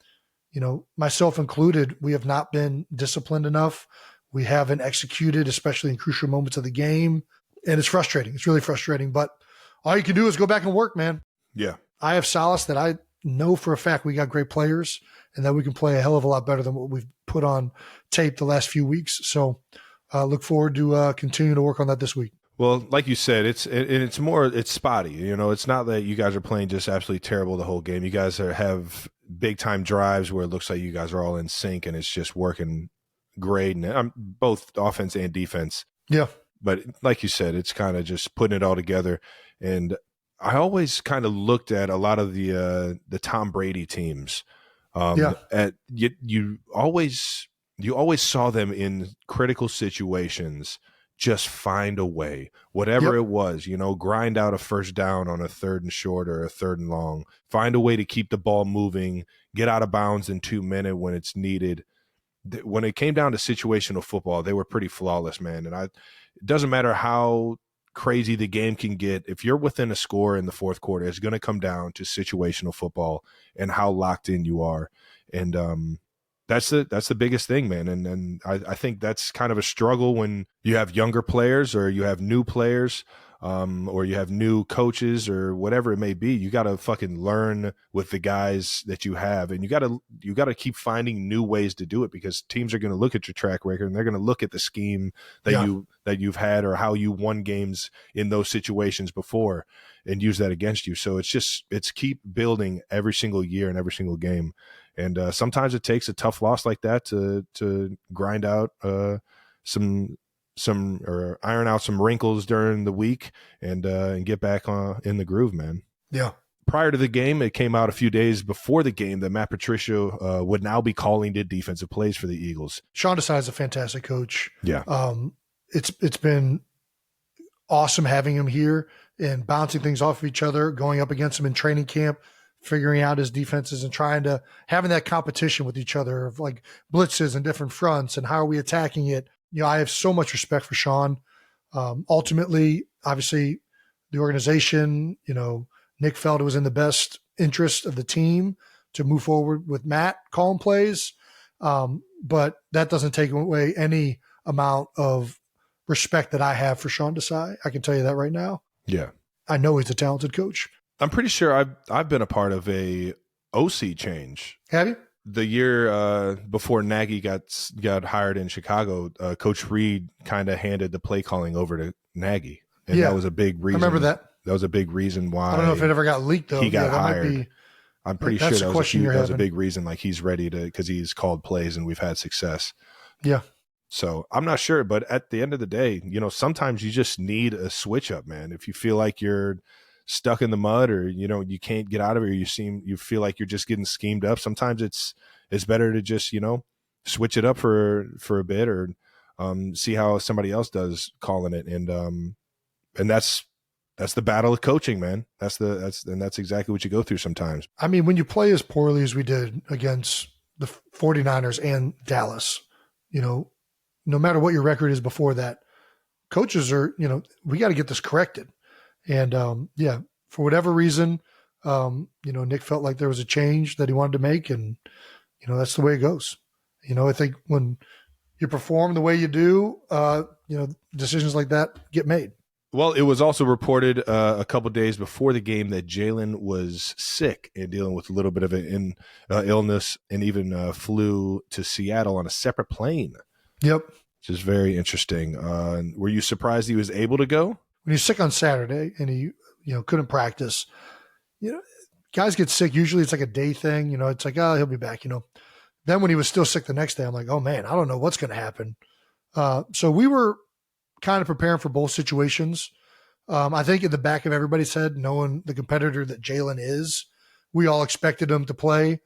myself included, we have not been disciplined enough. We haven't executed, especially in crucial moments of the game. And it's frustrating. It's really frustrating, but all you can do is go back and work, man. Yeah. I have solace that I know for a fact we got great players and that we can play a hell of a lot better than what we've put on tape the last few weeks. So look forward to continuing to work on that this week. Well, like you said, it's spotty. It's not that you guys are playing just absolutely terrible the whole game. You guys have big time drives where it looks like you guys are all in sync and it's just working great, and both offense and defense. Yeah. But like you said, it's kind of just putting it all together. And I always kind of looked at a lot of the Tom Brady teams. You always saw them in critical situations just find a way, whatever it was, grind out a first down on a 3rd and short or a 3rd and long, find a way to keep the ball moving, get out of bounds in 2 minutes when it's needed. When it came down to situational football, they were pretty flawless, man. And it doesn't matter how crazy the game can get. If you're within a score in the 4th quarter, it's going to come down to situational football and how locked in you are. And, that's the biggest thing, man. And I think that's kind of a struggle when you have younger players or you have new players, or you have new coaches or whatever it may be. You got to fucking learn with the guys that you have, and you got to keep finding new ways to do it, because teams are going to look at your track record and they're going to look at the scheme that you've had or how you won games in those situations before and use that against you. So it's keep building every single year and every single game. And sometimes it takes a tough loss like that to grind out some or iron out some wrinkles during the week and get back in the groove, man. Yeah. Prior to the game, it came out a few days before the game that Matt Patricia would now be calling the defensive plays for the Eagles. Sean Desai is a fantastic coach. Yeah. It's been awesome having him here and bouncing things off of each other, going up against him in training camp, figuring out his defenses and having that competition with each other of like blitzes and different fronts and how are we attacking it. I have so much respect for Sean. Ultimately, obviously, the organization, Nick felt it was in the best interest of the team to move forward with Matt calling plays. But that doesn't take away any amount of respect that I have for Sean Desai. I can tell you that right now. Yeah. I know he's a talented coach. I'm pretty sure I've been a part of a OC change. Have you? The year before Nagy got hired in Chicago, Coach Reed kind of handed the play calling over to Nagy. And that was a big reason. I remember that. That was a big reason why. I don't know if it ever got leaked, though. He got hired. I'm pretty sure that was a big reason. Like he's ready because he's called plays and we've had success. Yeah. So I'm not sure, but at the end of the day, sometimes you just need a switch up, man. If you feel like you're stuck in the mud or, you can't get out of it, or you feel like you're just getting schemed up. Sometimes it's better to just, switch it up for a bit or see how somebody else does calling it. And that's the battle of coaching, man. That's exactly what you go through sometimes. I mean, when you play as poorly as we did against the 49ers and Dallas, no matter what your record is before that, coaches are, we got to get this corrected. And for whatever reason, Nick felt like there was a change that he wanted to make, and that's the way it goes. I think when you perform the way you do, decisions like that get made. Well, it was also reported a couple days before the game that Jalen was sick and dealing with a little bit of an illness, and even flew to Seattle on a separate plane. Yep. Which is very interesting. Were you surprised he was able to go? When he's sick on Saturday and he, couldn't practice, guys get sick. Usually it's like a day thing. It's like, oh, he'll be back, Then when he was still sick the next day, I'm like, oh man, I don't know what's going to happen. So we were kind of preparing for both situations. I think in the back of everybody's head, knowing the competitor that Jalen is, we all expected him to play.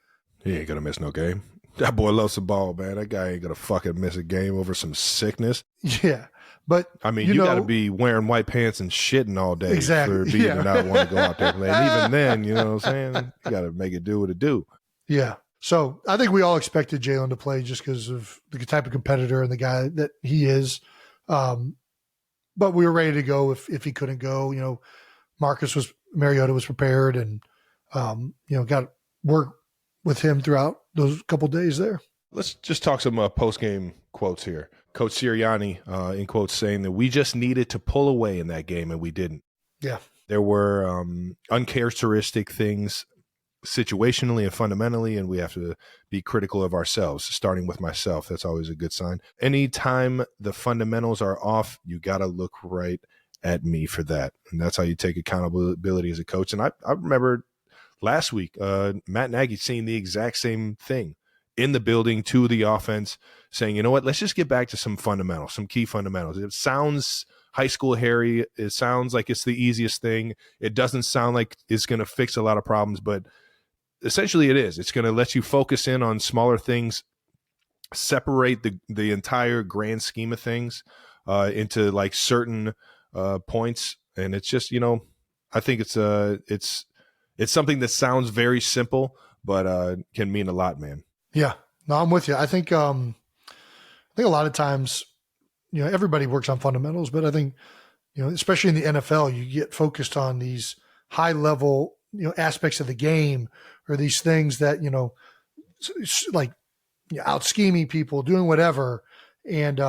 He ain't going to miss no game. That boy loves the ball, man. That guy ain't going to fucking miss a game over some sickness. Yeah. But I mean, you got to be wearing white pants and shitting all day for being to not want to go out there and play. And even then, you know what I'm saying? You got to make it do what it do. Yeah. So I think we all expected Jalen to play just because of the type of competitor and the guy that he is. But we were ready to go if he couldn't go. Mariota was prepared and, got to work with him throughout those couple days there. Let's just talk some post-game quotes here. Coach Sirianni, in quotes, saying that we just needed to pull away in that game, and we didn't. Yeah. There were uncharacteristic things situationally and fundamentally, and we have to be critical of ourselves, starting with myself. That's always a good sign. Anytime the fundamentals are off, you got to look right at me for that. And that's how you take accountability as a coach. And I remember last week, Matt Nagy saying the exact same thing in the building to the offense, saying, you know what, let's just get back to some fundamentals, some key fundamentals. It sounds high school Harry. It sounds like it's the easiest thing. It doesn't sound like it's going to fix a lot of problems, but essentially it is. It's going to let you focus in on smaller things, separate the entire grand scheme of things into like certain points. And it's just, I think it's something that sounds very simple, but can mean a lot, man. Yeah, no, I'm with you. I think a lot of times, everybody works on fundamentals, but I think, especially in the NFL, you get focused on these high level, aspects of the game or these things that, like out scheming people, doing whatever. And,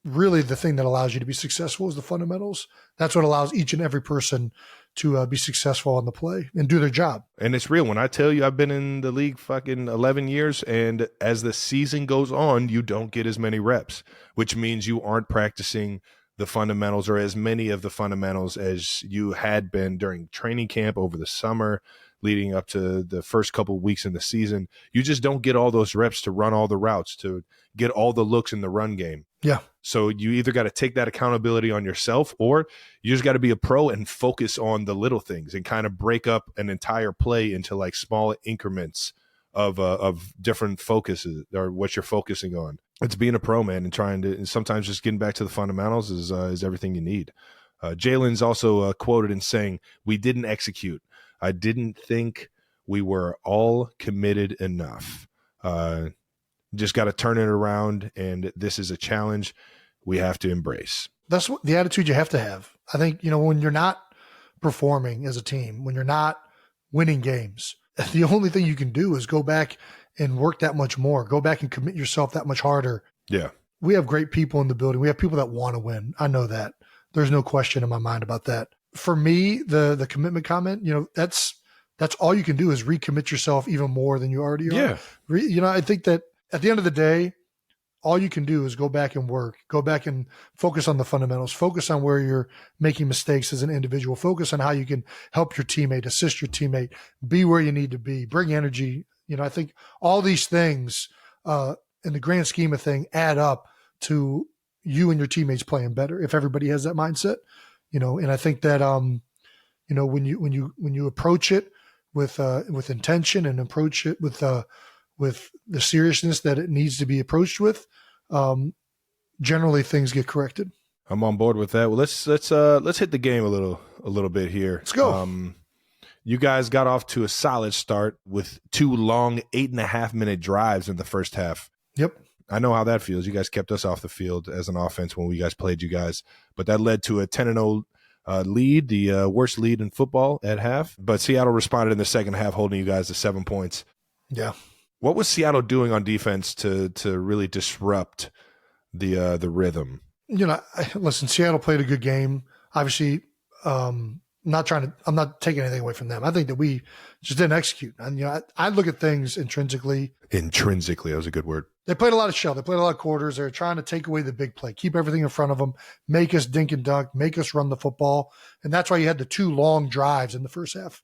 really the thing that allows you to be successful is the fundamentals. That's what allows each and every person to be successful on the play and do their job. And it's real. When I tell you I've been in the league fucking 11 years, and as the season goes on, you don't get as many reps, which means you aren't practicing the fundamentals or as many of the fundamentals as you had been during training camp over the summer. leading up to the first couple of weeks in the season. You just don't get all those reps to run all the routes, to get all the looks in the run game. Yeah. So you either got to take that accountability on yourself, or you just got to be a pro and focus on the little things and kind of break up an entire play into like small increments of different focuses or what you're focusing on. It's being a pro, man, and trying to, and sometimes just getting back to the fundamentals is everything you need. Jalen's also quoted in saying, "We didn't execute. I didn't think we were all committed enough. Just got to turn it around, and this is a challenge we have to embrace." That's what the attitude you have to have. I think, when you're not performing as a team, when you're not winning games, the only thing you can do is go back and work that much more, go back and commit yourself that much harder. Yeah. We have great people in the building. We have people that want to win. I know that. There's no question in my mind about that. For me, the commitment comment, that's all you can do is recommit yourself even more than you already are. Yeah. I think that at the end of the day, all you can do is go back and work, go back and focus on the fundamentals, focus on where you're making mistakes as an individual, focus on how you can help your teammate, assist your teammate, be where you need to be, bring energy. I think all these things in the grand scheme of thing add up to you and your teammates playing better if everybody has that mindset, and I think that, when you approach it with intention and approach it with the seriousness that it needs to be approached with, generally things get corrected. I'm on board with that. Well, let's hit the game a little bit here. Let's go. You guys got off to a solid start with 2 long 8.5-minute drives in the first half. Yep. I know how that feels. You guys kept us off the field as an offense when we guys played you guys, but that led to a 10-0 lead, the worst lead in football at half. But Seattle responded in the second half, holding you guys to 7 points. Yeah. What was Seattle doing on defense to really disrupt the rhythm? Listen, Seattle played a good game. Obviously, I'm not taking anything away from them. I think that we just didn't execute. And, I look at things intrinsically. Intrinsically, that was a good word. They played a lot of shell. They played a lot of quarters. They're trying to take away the big play, keep everything in front of them, make us dink and dunk, make us run the football. And that's why you had the 2 long drives in the first half,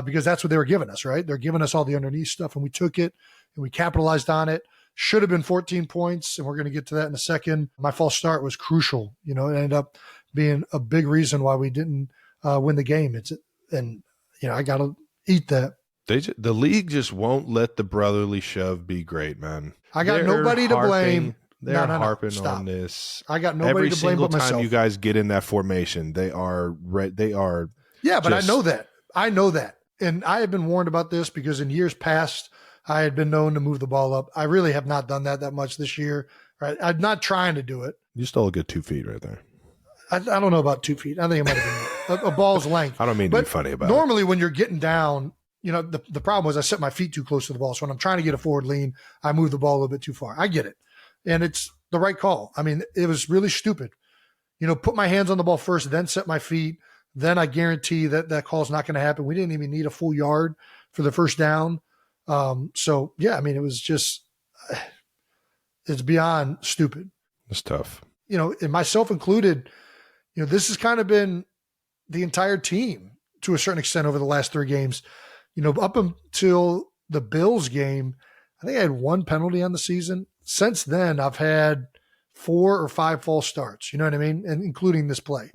because that's what they were giving us, right? They're giving us all the underneath stuff, and we took it and we capitalized on it. Should have been 14 points, and we're going to get to that in a second. My false start was crucial. It ended up being a big reason why we didn't win the game. I got to eat that. The league just won't let the brotherly shove be great, man. I got nobody to blame. They're harping on this. I got nobody to blame but myself. Every single time you guys get in that formation, they are. Yeah, but I know that. And I have been warned about this because in years past, I had been known to move the ball up. I really have not done that much this year. Right? I'm not trying to do it. You stole a good 2 feet right there. I don't know about 2 feet. I think it might have been a ball's length. I don't mean to be funny about normally when you're getting down, the problem was I set my feet too close to the ball. So when I'm trying to get a forward lean, I move the ball a little bit too far. I get it. And it's the right call. I mean, it was really stupid. Put my hands on the ball first, then set my feet. Then I guarantee that call's not going to happen. We didn't even need a full yard for the first down. So yeah, I mean, it was just, it's beyond stupid. It's tough. And myself included, this has kind of been the entire team to a certain extent over the last 3 games. Up until the Bills game, I think I had 1 penalty on the season. Since then, I've had 4 or 5 false starts, you know what I mean? And including this play.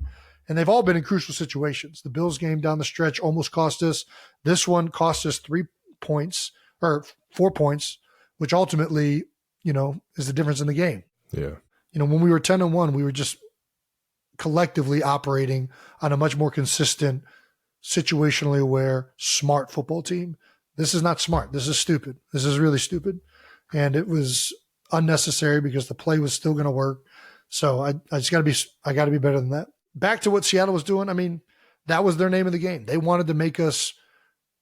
And they've all been in crucial situations. The Bills game down the stretch almost cost us. This one cost us 3 points or 4 points, which ultimately, is the difference in the game. Yeah. When we were 10-1, we were just collectively operating on a much more consistent, situationally aware, smart football team. This is not smart. This is stupid. This is really stupid. And it was unnecessary because the play was still going to work. So I got to be better than that. Back to what Seattle was doing. I mean, that was their name of the game. They wanted to make us,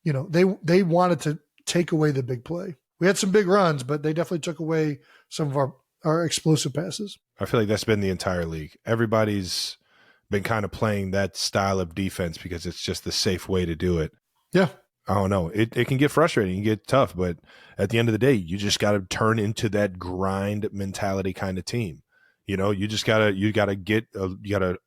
they wanted to take away the big play. We had some big runs, but they definitely took away some of our explosive passes. I feel like that's been the entire league. Everybody's been kind of playing that style of defense because it's just the safe way to do it. Yeah. I don't know. It can get frustrating, it can get tough, but at the end of the day, you just got to turn into that grind mentality kind of team. You gotta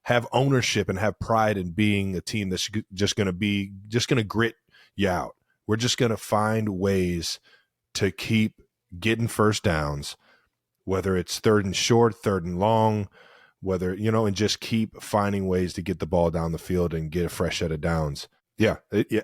have ownership and have pride in being a team that's just going to grit you out. We're just going to find ways to keep getting first downs, whether it's third and short, third and long, whether, and just keep finding ways to get the ball down the field and get a fresh set of downs. Yeah,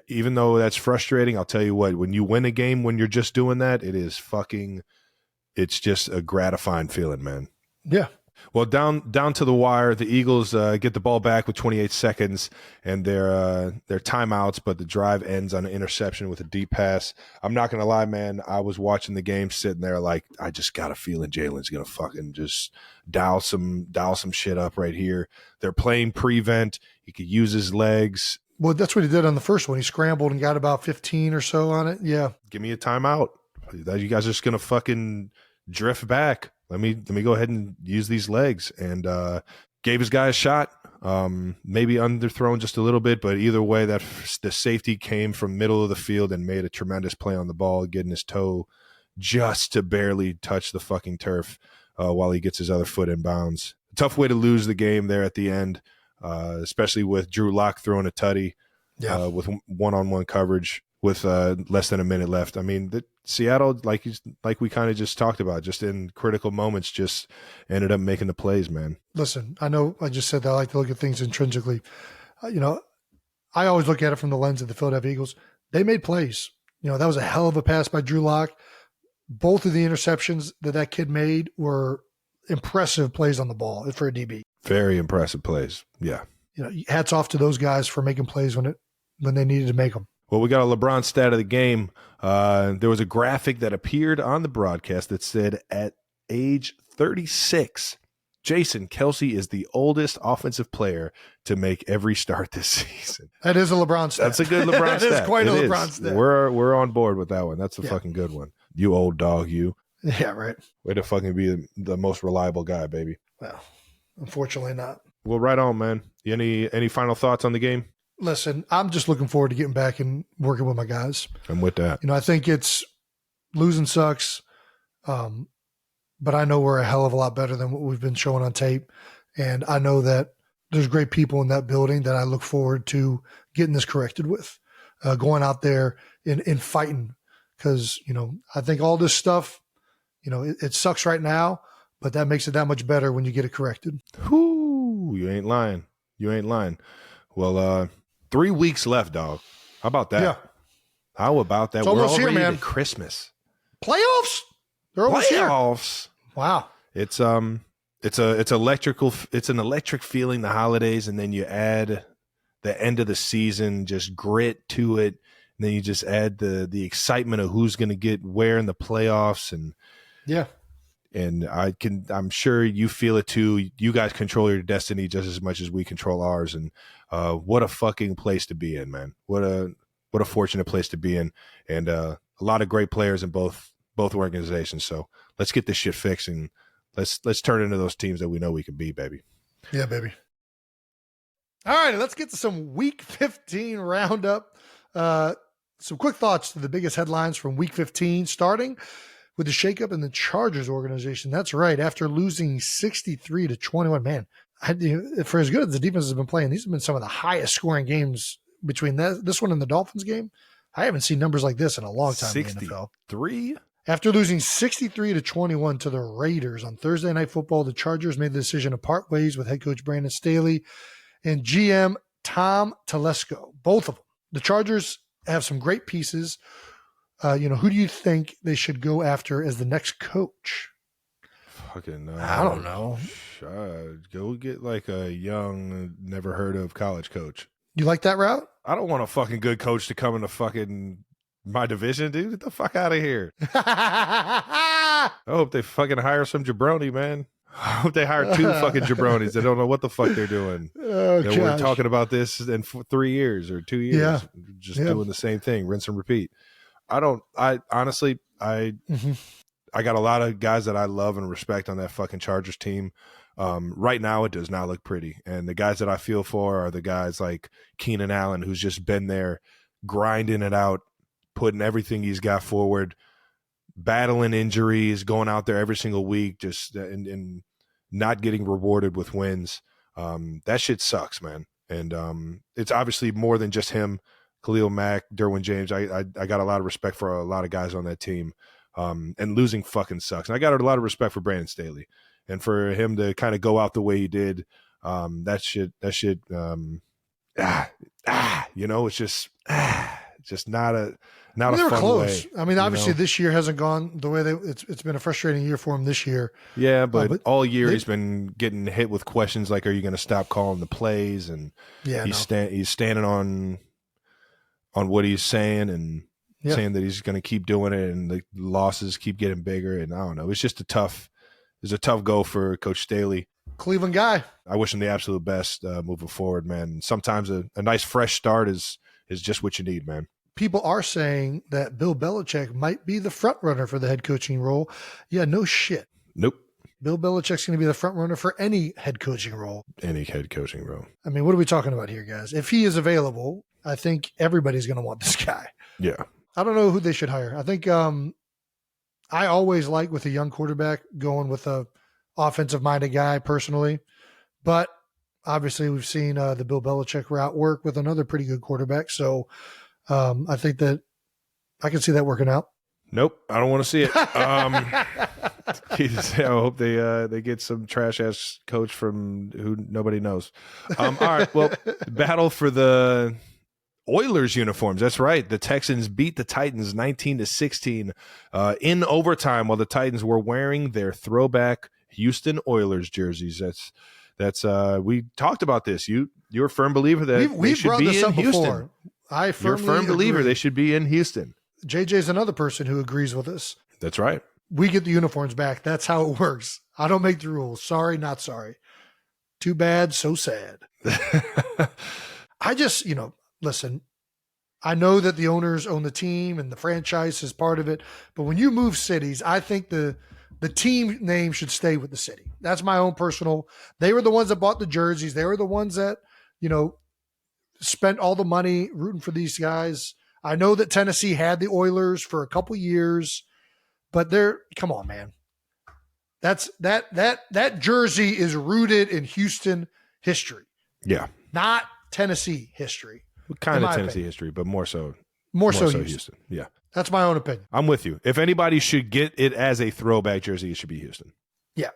even though that's frustrating, I'll tell you what, when you win a game, when you're just doing that, it's just a gratifying feeling, man. Yeah. Well, down to the wire, the Eagles get the ball back with 28 seconds and their timeouts, but the drive ends on an interception with a deep pass. I'm not going to lie, man. I was watching the game sitting there like, I just got a feeling Jalen's going to fucking just dial some shit up right here. They're playing prevent. He could use his legs. Well, that's what he did on the first one. He scrambled and got about 15 or so on it. Yeah. Give me a timeout. You guys are just going to fucking drift back. Let me go ahead and use these legs, and gave his guy a shot. Maybe underthrown just a little bit, but either way, that the safety came from middle of the field and made a tremendous play on the ball, getting his toe just to barely touch the fucking turf while he gets his other foot in bounds. Tough way to lose the game there at the end, especially with Drew Lock throwing a tutty with one-on-one coverage with less than a minute left. I mean, Seattle, like we kind of just talked about, just in critical moments, just ended up making the plays, man. Listen, I know I just said that I like to look at things intrinsically. I always look at it from the lens of the Philadelphia Eagles. They made plays. That was a hell of a pass by Drew Lock. Both of the interceptions that kid made were impressive plays on the ball for a DB. Very impressive plays. Yeah. Hats off to those guys for making plays when they needed to make them. Well, we got a LeBron stat of the game. There was a graphic that appeared on the broadcast that said at age 36, Jason Kelce is the oldest offensive player to make every start this season. That is a LeBron stat. That's a good LeBron stat. That is quite a LeBron stat. We're on board with that one. That's a fucking good one. You old dog, you. Yeah, right. Way to fucking be the most reliable guy, baby. Well, unfortunately not. Well, right on, man. Any final thoughts on the game? Listen, I'm just looking forward to getting back and working with my guys. I'm with that. I think losing sucks, but I know we're a hell of a lot better than what we've been showing on tape. And I know that there's great people in that building that I look forward to getting this corrected with, going out there and fighting. Because, I think all this stuff, it sucks right now, but that makes it that much better when you get it corrected. Whoo, you ain't lying. Well, 3 weeks left, dog. How about that? Yeah. How about that? It's We're almost already here, man. at Christmas. Playoffs? They're almost here. Playoffs. Wow. It's electrical. It's an electric feeling, the holidays, and then you add the end of the season, just grit to it. And then you just add the excitement of who's going to get where in the playoffs. And yeah. And I'm sure you feel it too. You guys control your destiny just as much as we control ours. And what a fucking place to be in, man. What a fortunate place to be in. And a lot of great players in both organizations. So let's get this shit fixed and let's turn into those teams that we know we can be, baby. Yeah, baby. All right, let's get to some Week 15 roundup. Some quick thoughts to the biggest headlines from Week 15, starting with the shakeup in the Chargers organization. That's right. After losing 63-21, man, for as good as the defense has been playing, these have been some of the highest scoring games between this one and the Dolphins game. I haven't seen numbers like this in a long time in the NFL. 63? After losing 63-21 to the Raiders on Thursday Night Football, the Chargers made the decision to part ways with head coach Brandon Staley and GM Tom Telesco, both of them. The Chargers have some great pieces. Who do you think they should go after as the next coach? Fucking, I don't know. Go get like a young, never heard of college coach. You like that route? I don't want a fucking good coach to come into fucking my division, dude. Get the fuck out of here. I hope they fucking hire some jabroni, man. I hope they hire two fucking jabronis. They don't know what the fuck they're doing. Oh, we're talking about this in 3 years or 2 years. Just doing the same thing, rinse and repeat. I honestly got a lot of guys that I love and respect on that fucking Chargers team. Right now it does not look pretty. And the guys that I feel for are the guys like Keenan Allen, who's just been there grinding it out, putting everything he's got forward, battling injuries, going out there every single week, just and not getting rewarded with wins. That shit sucks, man. And it's obviously more than just him. Khalil Mack, Derwin James. I got a lot of respect for a lot of guys on that team. And losing fucking sucks. And I got a lot of respect for Brandon Staley, and for him to kind of go out the way he did. That shit. It's just not a they were fun close. way. I mean, obviously this year hasn't gone the way it's been a frustrating year for him this year. Yeah, but all year he's been getting hit with questions like, "Are you going to stop calling the plays?" And he's standing on what he's saying and saying that he's going to keep doing it, and the losses keep getting bigger. And I don't know. It's just a tough go for Coach Staley. Cleveland guy. I wish him the absolute best moving forward, man. Sometimes a nice fresh start is just what you need, man. People are saying that Bill Belichick might be the front runner for the head coaching role. Yeah, no shit. Nope. Bill Belichick's going to be the front runner for any head coaching role. Any head coaching role. I mean, what are we talking about here, guys? If he is available, I think everybody's going to want this guy. Yeah. I don't know who they should hire. I think I always like with a young quarterback going with a offensive-minded guy personally. But obviously we've seen the Bill Belichick route work with another pretty good quarterback. So I think that I can see that working out. Nope, I don't want to see it. I hope they get some trash ass coach from who nobody knows. All right, well, battle for the Oilers uniforms. That's right. The Texans beat the Titans 19-16 in overtime while the Titans were wearing their throwback Houston Oilers jerseys. That's we talked about this. You're a firm believer that they should be in Houston. Before. You're a firm believer they should be in Houston. JJ's another person who agrees with us. That's right. We get the uniforms back. That's how it works. I don't make the rules. Sorry, not sorry. Too bad, so sad. I just, listen, I know that the owners own the team and the franchise is part of it, but when you move cities, I think the team name should stay with the city. That's my own personal. They were the ones that bought the jerseys. They were the ones that, spent all the money rooting for these guys. I know that Tennessee had the Oilers for a couple years, but come on, man. That jersey is rooted in Houston history. Yeah. Not Tennessee history. Kind of Tennessee history, but more so Houston. Yeah. That's my own opinion. I'm with you. If anybody should get it as a throwback jersey, it should be Houston. Yeah.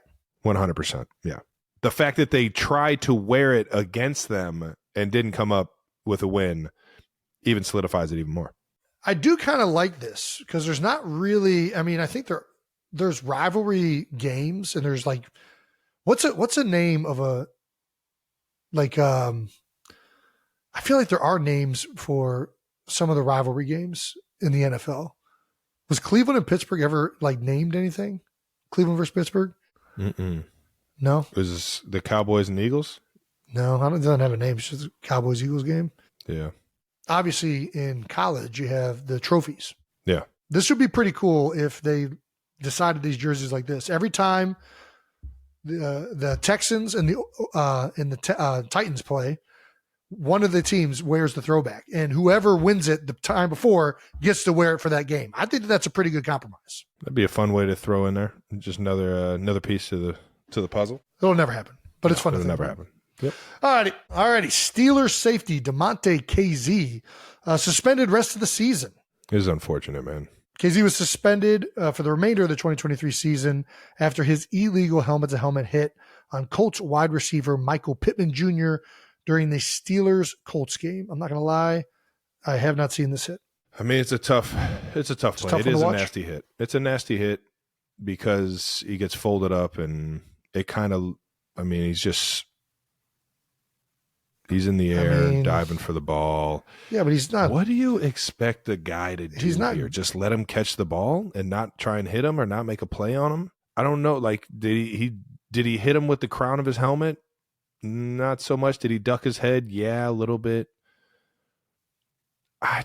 100%. Yeah. The fact that they tried to wear it against them and didn't come up with a win even solidifies it even more. I do kind of like this because there's not really, I think there's rivalry games and there's like, what's a name of a, like, I feel like there are names for some of the rivalry games in the NFL. Was Cleveland and Pittsburgh ever like named anything? Cleveland versus Pittsburgh? Mm-mm. No. Was this the Cowboys and Eagles? No, it doesn't have a name. It's just a Cowboys-Eagles game. Yeah. Obviously, in college, you have the trophies. Yeah. This would be pretty cool if they decided these jerseys like this. Every time the Texans and the Titans play, one of the teams wears the throwback, and whoever wins it the time before gets to wear it for that game. I think that's a pretty good compromise. That'd be a fun way to throw in there. Just another piece to the puzzle. It'll never happen, but it's fun. It'll never happen. Yep. All righty. Steelers safety DeMonte KZ suspended rest of the season. It is unfortunate, man. KZ was suspended for the remainder of the 2023 season after his illegal helmet-to-helmet hit on Colts wide receiver Michael Pittman Jr. during the Steelers-Colts game. I'm not going to lie. I have not seen this hit. I mean, it's a tough play. It is a nasty hit. It's a nasty hit because he gets folded up and it kind of, he's in the air, diving for the ball. Yeah, but he's not. What do you expect the guy to do here? Just let him catch the ball and not try and hit him or not make a play on him? I don't know. Like, did he hit him with the crown of his helmet? Not so much. Did he duck his head? Yeah, a little bit. I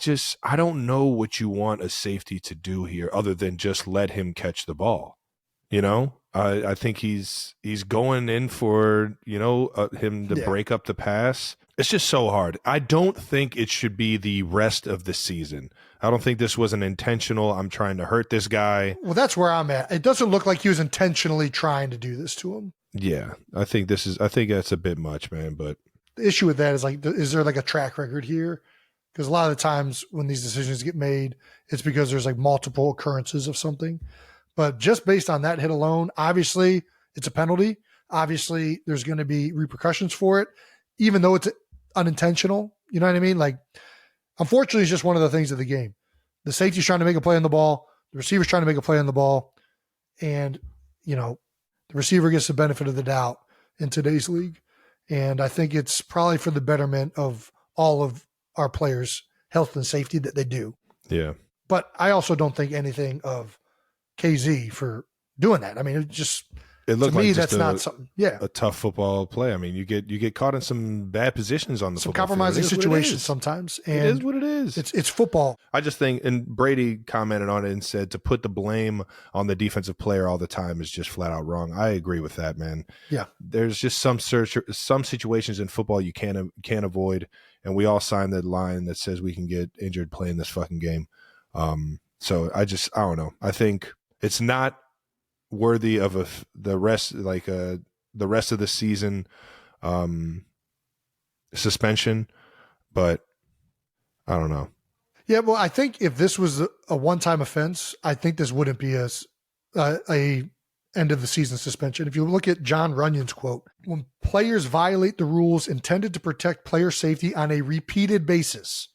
don't know what you want a safety to do here other than just let him catch the ball. I think he's going in for, him to break up the pass. It's just so hard. I don't think it should be the rest of the season. I don't think this was an intentional, I'm trying to hurt this guy. Well, that's where I'm at. It doesn't look like he was intentionally trying to do this to him. Yeah, I think that's a bit much, man. But the issue with that is is there like a track record here because a lot of the times when these decisions get made, it's because there's like multiple occurrences of something. But just based on that hit alone, obviously it's a penalty. Obviously there's going to be repercussions for it, even though it's unintentional. You know what I mean? Like, unfortunately, it's just one of the things of the game. The safety's trying to make a play on the ball. The receiver's trying to make a play on the ball. And, the receiver gets the benefit of the doubt in today's league. And I think it's probably for the betterment of all of our players' health and safety that they do. Yeah. But I also don't think anything of KZ for doing that. I mean, it looked to me, like that's not something. Yeah. A tough football play. I mean, you get caught in some bad positions on the some football compromising field. situations sometimes. And it is what it is. It's football. I just think, and Brady commented on it and said to put the blame on the defensive player all the time is just flat out wrong. I agree with that, man. Yeah. There's just some situations in football you can't avoid, and we all signed the line that says we can get injured playing this fucking game. So I don't know. I think it's not worthy of the rest of the season suspension, but I don't know. Yeah, well, I think if this was a one-time offense, I think this wouldn't be a end of the season suspension. If you look at John Runyon's quote, when players violate the rules intended to protect player safety on a repeated basis,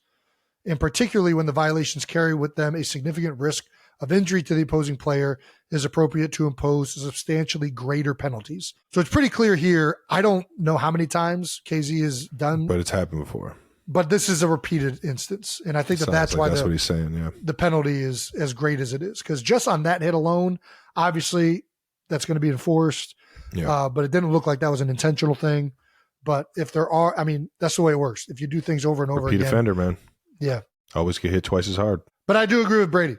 and particularly when the violations carry with them a significant risk of injury to the opposing player, is appropriate to impose substantially greater penalties. So it's pretty clear here. I don't know how many times KZ has done, but it's happened before. But this is a repeated instance, and I think that's why that's what he's saying. Yeah, the penalty is as great as it is, because just on that hit alone, obviously that's going to be enforced. Yeah. But it didn't look like that was an intentional thing. But if there are, I mean, that's the way it works. If you do things over and over again, repeat offender, man. Yeah, always get hit twice as hard. But I do agree with Brady.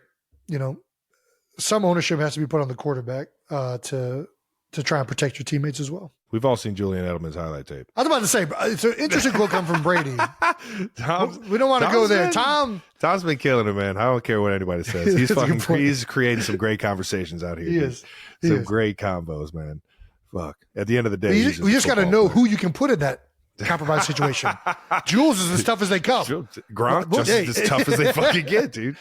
Some ownership has to be put on the quarterback to try and protect your teammates as well. We've all seen Julian Edelman's highlight tape. I was about to say, it's an interesting quote come from Brady. We don't want to go there. Tom's been killing it, man. I don't care what anybody says. He's creating some great conversations out here. He is. Great combos, man. Fuck. At the end of the day, we just got to know who you can put in that compromised situation. Jules is as tough as they come. Gronk just as tough as they fucking get, dude.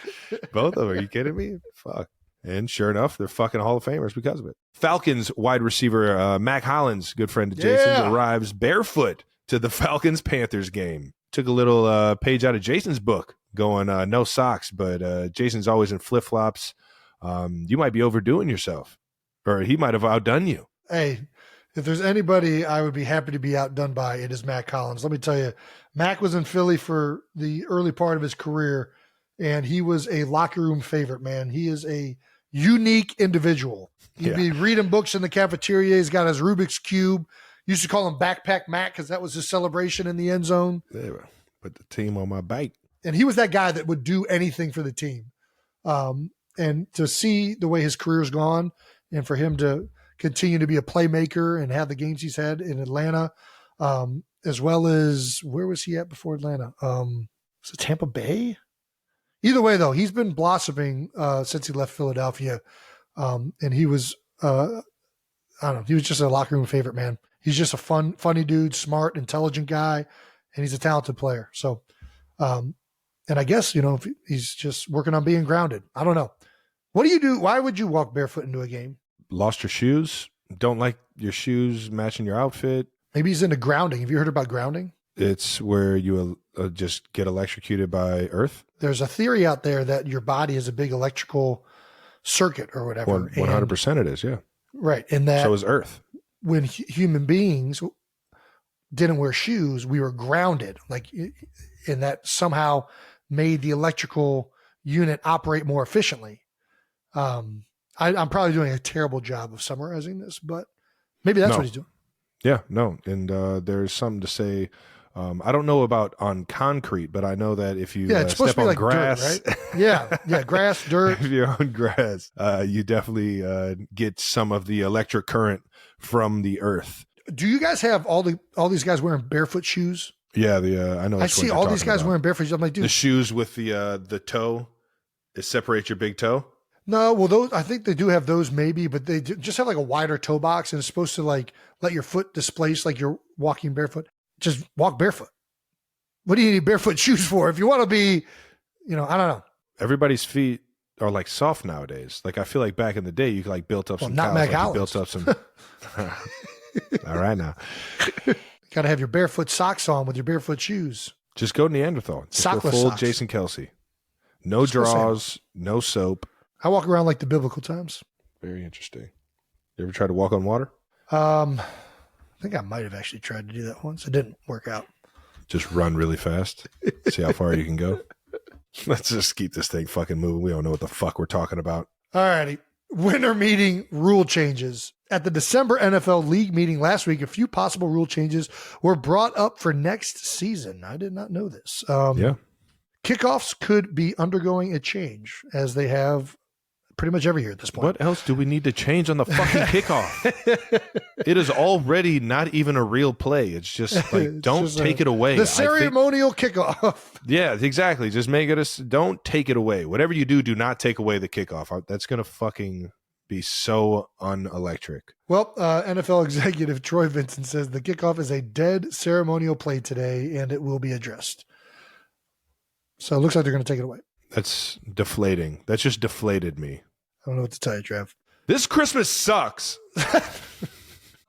Both of them. Are you kidding me? Fuck. And sure enough, they're fucking Hall of Famers because of it. Falcons wide receiver Mac Hollins, good friend of Jason's, arrives barefoot to the Falcons-Panthers game. Took a little page out of Jason's book, going no socks, but Jason's always in flip-flops. You might be overdoing yourself, or he might have outdone you. Hey, if there's anybody I would be happy to be outdone by, it is Mac Hollins. Let me tell you, Mac was in Philly for the early part of his career, and he was a locker room favorite, man. He is a unique individual. He'd be reading books in the cafeteria. He's got his Rubik's Cube. Used to call him Backpack Mac because that was his celebration in the end zone. Yeah, put the team on my bike. And he was that guy that would do anything for the team. And to see the way his career's gone and for him to continue to be a playmaker and have the games he's had in Atlanta, as well as, where was he at before Atlanta? Was it Tampa Bay? Either way, though, he's been blossoming since he left Philadelphia. And he was, I don't know, he was just a locker room favorite, man. He's just a funny dude, smart, intelligent guy, and he's a talented player. So, and I guess, if he's just working on being grounded. I don't know. What do you do? Why would you walk barefoot into a game? Lost your shoes? Don't like your shoes matching your outfit? Maybe he's into grounding. Have you heard about grounding? It's where you just get electrocuted by earth. There's a theory out there that your body is a big electrical circuit or whatever. 100% it is, yeah. Right. And that so is earth. When human beings didn't wear shoes, we were grounded, and that somehow made the electrical unit operate more efficiently. I'm probably doing a terrible job of summarizing this, but maybe that's what he's doing. Yeah, no. And there's something to say. I don't know about on concrete, but I know that if you it's supposed step to be on grass, dirt, right? yeah, grass, dirt. If you're on grass, you definitely get some of the electric current from the earth. Do you guys have all these guys wearing barefoot shoes? Yeah, I know. I see all these guys wearing barefoot shoes. I'm like, dude, the shoes with the toe, it separates your big toe. No, well, those I think they do have those maybe, but they just have like a wider toe box, and it's supposed to let your foot displace like you're walking barefoot. Just walk barefoot. What do you need barefoot shoes for? If you want to be, I don't know. Everybody's feet are like soft nowadays. Like I feel like back in the day, you like built up some not cows, Mac like you built up some. All right now. Got to have your barefoot socks on with your barefoot shoes. Just go Neanderthal. Just go Sockless full socks. Jason Kelsey. No draws, no soap. I walk around like the biblical times. Very interesting. You ever try to walk on water? I think I might have actually tried to do that once. It didn't work out. Just run really fast. See how far you can go. Let's just keep this thing fucking moving. We don't know what the fuck we're talking about. All righty. Winter meeting rule changes. At the December NFL League meeting last week, a few possible rule changes were brought up for next season. I did not know this. Yeah. Kickoffs could be undergoing a change, as they have pretty much every year at this point. What else do we need to change on the fucking kickoff? It is already not even a real play. It's just like, don't take it away. The ceremonial kickoff. Yeah, exactly. Just make it don't take it away. Whatever you do, do not take away the kickoff. That's going to fucking be so unelectric. Well, NFL executive Troy Vincent says the kickoff is a dead ceremonial play today, and it will be addressed. So it looks like they're going to take it away. That's deflating. That just deflated me. I don't know what to tell you, Trev. This Christmas sucks.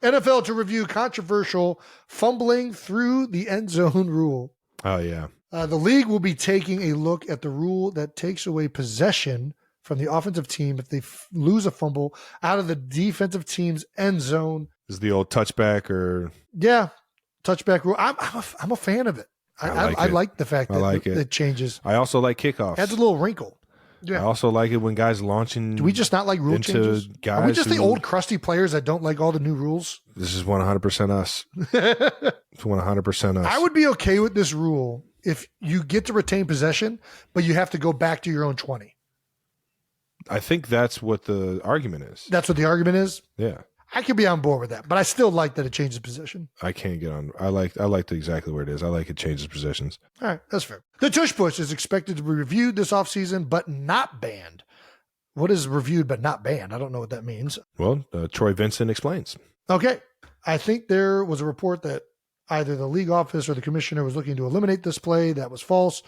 NFL to review controversial fumbling through the end zone rule. Oh, yeah. The league will be taking a look at the rule that takes away possession from the offensive team if they lose a fumble out of the defensive team's end zone. Is the old touchback or... Yeah, touchback rule. I'm a fan of it. I like the fact that it changes. I also like kickoffs. Adds a little wrinkle. Yeah. I also like it when guys launch in. Do we just not like rule changes? Are we just the old crusty players that don't like all the new rules? This is 100% us. It's 100% us. I would be okay with this rule if you get to retain possession, but you have to go back to your own 20. I think that's what the argument is. That's what the argument is? Yeah. I could be on board with that, but I still like that it changes position. I can't get on. I like exactly where it is. I like it changes positions. All right, that's fair. The tush push is expected to be reviewed this offseason, but not banned. What is reviewed but not banned? I don't know what that means. Well, Troy Vincent explains. Okay. I think there was a report that either the league office or the commissioner was looking to eliminate this play. That was false.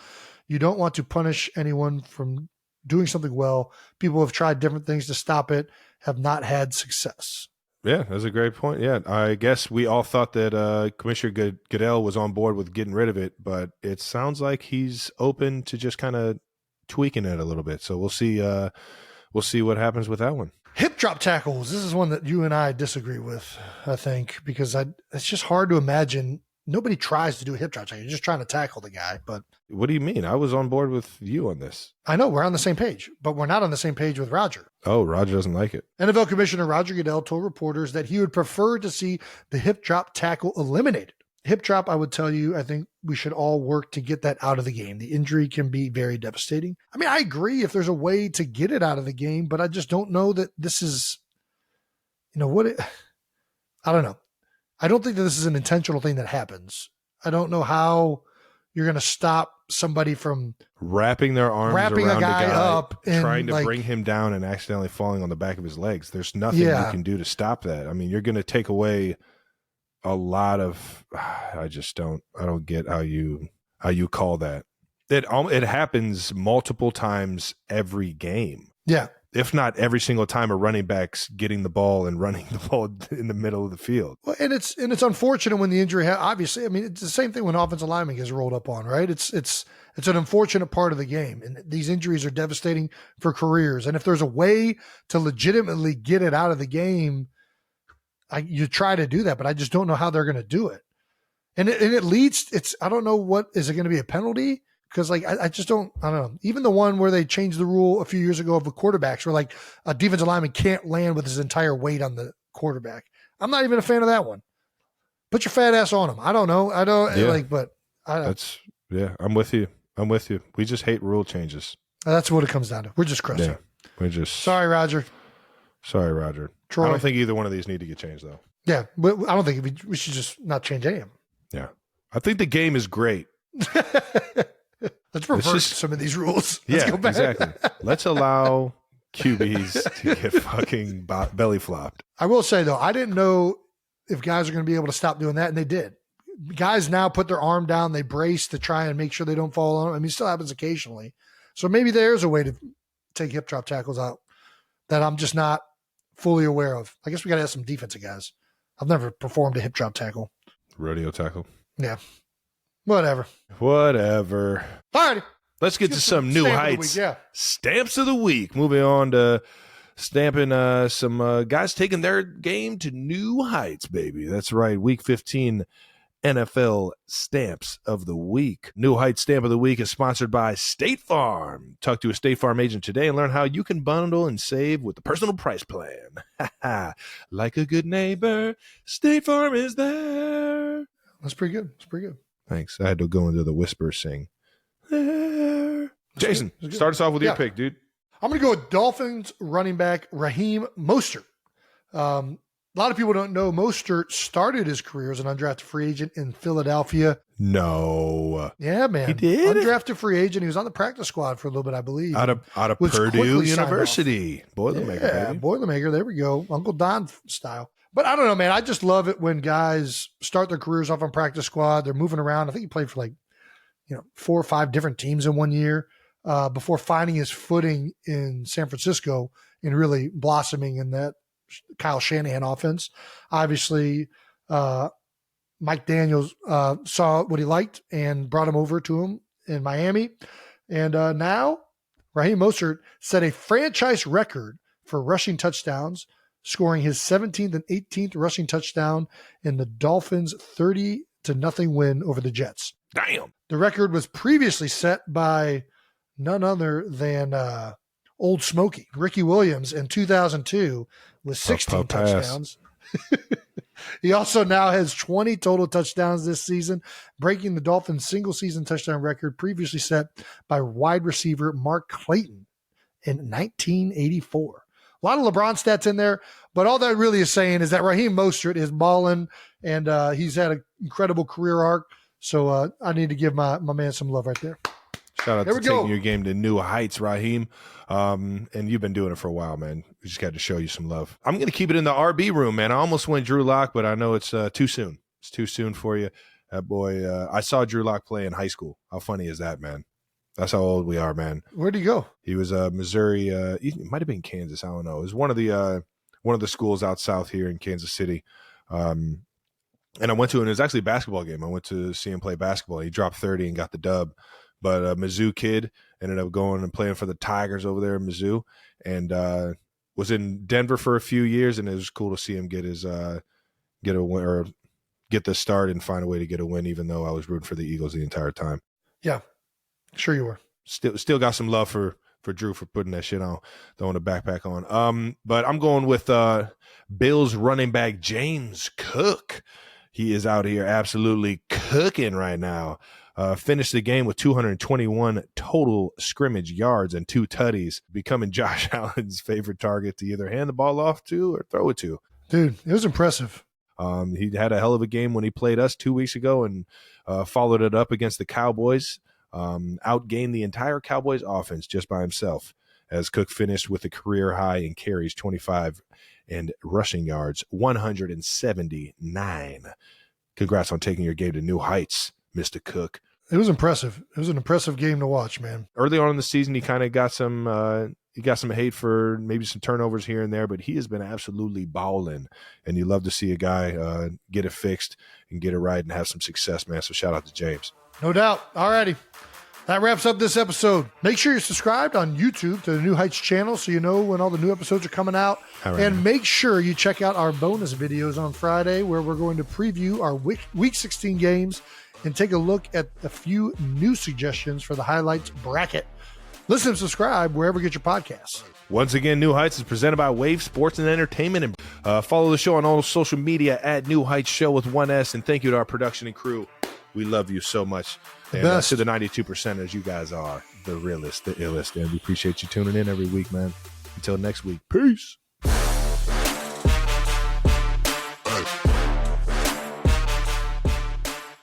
You don't want to punish anyone from doing something well. People have tried different things to stop it, have not had success. Yeah, that's a great point. Yeah, I guess we all thought that Commissioner Goodell was on board with getting rid of it, but it sounds like he's open to just kind of tweaking it a little bit. So we'll see. We'll see what happens with that one. Hip drop tackles. This is one that you and I disagree with, I think, because it's just hard to imagine. Nobody tries to do a hip drop tackle. You're just trying to tackle the guy. But what do you mean? I was on board with you on this. I know we're on the same page, but we're not on the same page with Roger. Oh, Roger doesn't like it. NFL Commissioner Roger Goodell told reporters that he would prefer to see the hip drop tackle eliminated. Hip drop, I would tell you, I think we should all work to get that out of the game. The injury can be very devastating. I mean, I agree if there's a way to get it out of the game, but I just don't know that this is, I don't know. I don't think that this is an intentional thing that happens. I don't know how you're going to stop somebody from wrapping their arms around a guy up and trying to bring him down and accidentally falling on the back of his legs. There's nothing you can do to stop that. I mean, you're going to take away a lot of. I don't get how you call that. It happens multiple times every game. Yeah. If not every single time a running back's getting the ball and running the ball in the middle of the field. Well, and it's unfortunate when the injury, obviously, I mean, it's the same thing when offensive lineman gets rolled up on, right? It's an unfortunate part of the game. And these injuries are devastating for careers. And if there's a way to legitimately get it out of the game, you try to do that, but I just don't know how they're going to do it. And it leads, I don't know is it going to be a penalty? Because I don't know. Even the one where they changed the rule a few years ago of the quarterbacks where a defensive lineman can't land with his entire weight on the quarterback. I'm not even a fan of that one. Put your fat ass on him. I don't know. I don't but I don't. I'm with you. We just hate rule changes. That's what it comes down to. We're just crusty. Yeah, we're just sorry, Roger. Troy. I don't think either one of these need to get changed though. Yeah, but I don't think we should just not change any of them. Yeah. I think the game is great. Let's reverse some of these rules. Let's go back. Exactly. Let's allow QBs to get fucking belly flopped. I will say, though, I didn't know if guys are going to be able to stop doing that, and they did. guys now put their arm down, they brace to try and make sure they don't fall on. I mean, it still happens occasionally. So maybe there's a way to take hip drop tackles out that I'm just not fully aware of. I guess we got to have some defensive guys. I've never performed a hip drop tackle. Rodeo tackle. Yeah. Whatever. All righty. Let's get to some new heights. Stamps of the week. Moving on to stamping some guys taking their game to new heights, baby. That's right. Week 15 NFL Stamps of the Week. New Heights Stamp of the Week is sponsored by State Farm. Talk to a State Farm agent today and learn how you can bundle and save with the personal price plan. Like a good neighbor, State Farm is there. That's pretty good. That's pretty good. Thanks. I had to go into the whisper sing. Jason, start us off with your pick, dude. I'm going to go with Dolphins running back Raheem Mostert. A lot of people don't know Mostert started his career as an undrafted free agent in Philadelphia. No. Yeah, man. He did? Undrafted free agent. He was on the practice squad for a little bit, I believe. Out of Purdue University. Boilermaker, baby. Boilermaker. There we go. Uncle Don style. But I don't know, man. I just love it when guys start their careers off on practice squad. They're moving around. I think he played for 4 or 5 different teams in one year before finding his footing in San Francisco and really blossoming in that Kyle Shanahan offense. Obviously, Mike Daniels saw what he liked and brought him over to him in Miami. And now Raheem Mostert set a franchise record for rushing touchdowns, scoring his 17th and 18th rushing touchdown in the Dolphins' 30-0 win over the Jets. Damn. The record was previously set by none other than Old Smokey, Ricky Williams, in 2002 with 16 touchdowns. He also now has 20 total touchdowns this season, breaking the Dolphins' single-season touchdown record previously set by wide receiver Mark Clayton in 1984. A lot of LeBron stats in there, but all that really is saying is that Raheem Mostert is balling, and he's had an incredible career arc. So I need to give my man some love right there. Shout out to taking your game to new heights, Raheem. And you've been doing it for a while, man. We just got to show you some love. I'm going to keep it in the RB room, man. I almost went Drew Lock, but I know it's too soon. It's too soon for you. That boy, I saw Drew Lock play in high school. How funny is that, man? That's how old we are, man. Where'd he go? He was Missouri. It might have been Kansas. I don't know. It was one of the schools out south here in Kansas City. And I went to, and it was actually a basketball game. I went to see him play basketball. He dropped 30 and got the dub. But a Mizzou kid ended up going and playing for the Tigers over there in Mizzou, and was in Denver for a few years. And it was cool to see him get his get a win, or get the start and find a way to get a win, even though I was rooting for the Eagles the entire time. Yeah, sure you were. Still got some love for Drew for putting that shit on, throwing the backpack on. But I'm going with Bills running back James Cook. He is out here absolutely cooking right now. Finished the game with 221 total scrimmage yards and 2 tutties, becoming Josh Allen's favorite target to either hand the ball off to or throw it to. Dude, it was impressive. He had a hell of a game when he played us 2 weeks ago and followed it up against the Cowboys. Outgained the entire Cowboys offense just by himself, as Cook finished with a career high in carries 25 and rushing yards 179. Congrats on taking your game to new heights, Mr. Cook. It was impressive. It was an impressive game to watch, man. Early on in the season, he kind of got some hate for maybe some turnovers here and there, but he has been absolutely balling, and you love to see a guy get it fixed and get it right and have some success, man. So shout out to James. No doubt. All righty. That wraps up this episode. Make sure you're subscribed on YouTube to the New Heights channel so you know when all the new episodes are coming out. Right. And make sure you check out our bonus videos on Friday, where we're going to preview our Week 16 games and take a look at a few new suggestions for the highlights bracket. Listen and subscribe wherever you get your podcasts. Once again, New Heights is presented by Wave Sports and Entertainment. And follow the show on all social media at New Heights Show with 1S. And thank you to our production and crew. We love you so much. And to the 92%ers, you guys are the realest, the illest. And we appreciate you tuning in every week, man. Until next week, peace.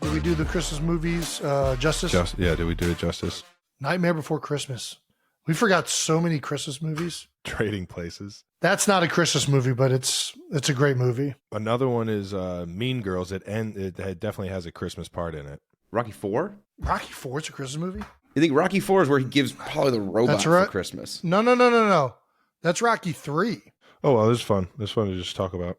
Did we do the Christmas movies justice? Yeah, did we do it justice? Nightmare Before Christmas. We forgot so many Christmas movies. Trading Places. That's not a Christmas movie, but it's a great movie. Another one is Mean Girls. It definitely has a Christmas part in it. Rocky IV? Rocky IV is a Christmas movie? You think Rocky IV is where he gives Polly the robot That's right. for Christmas? No. That's Rocky III. Oh, well, this is fun. This is fun to just talk about.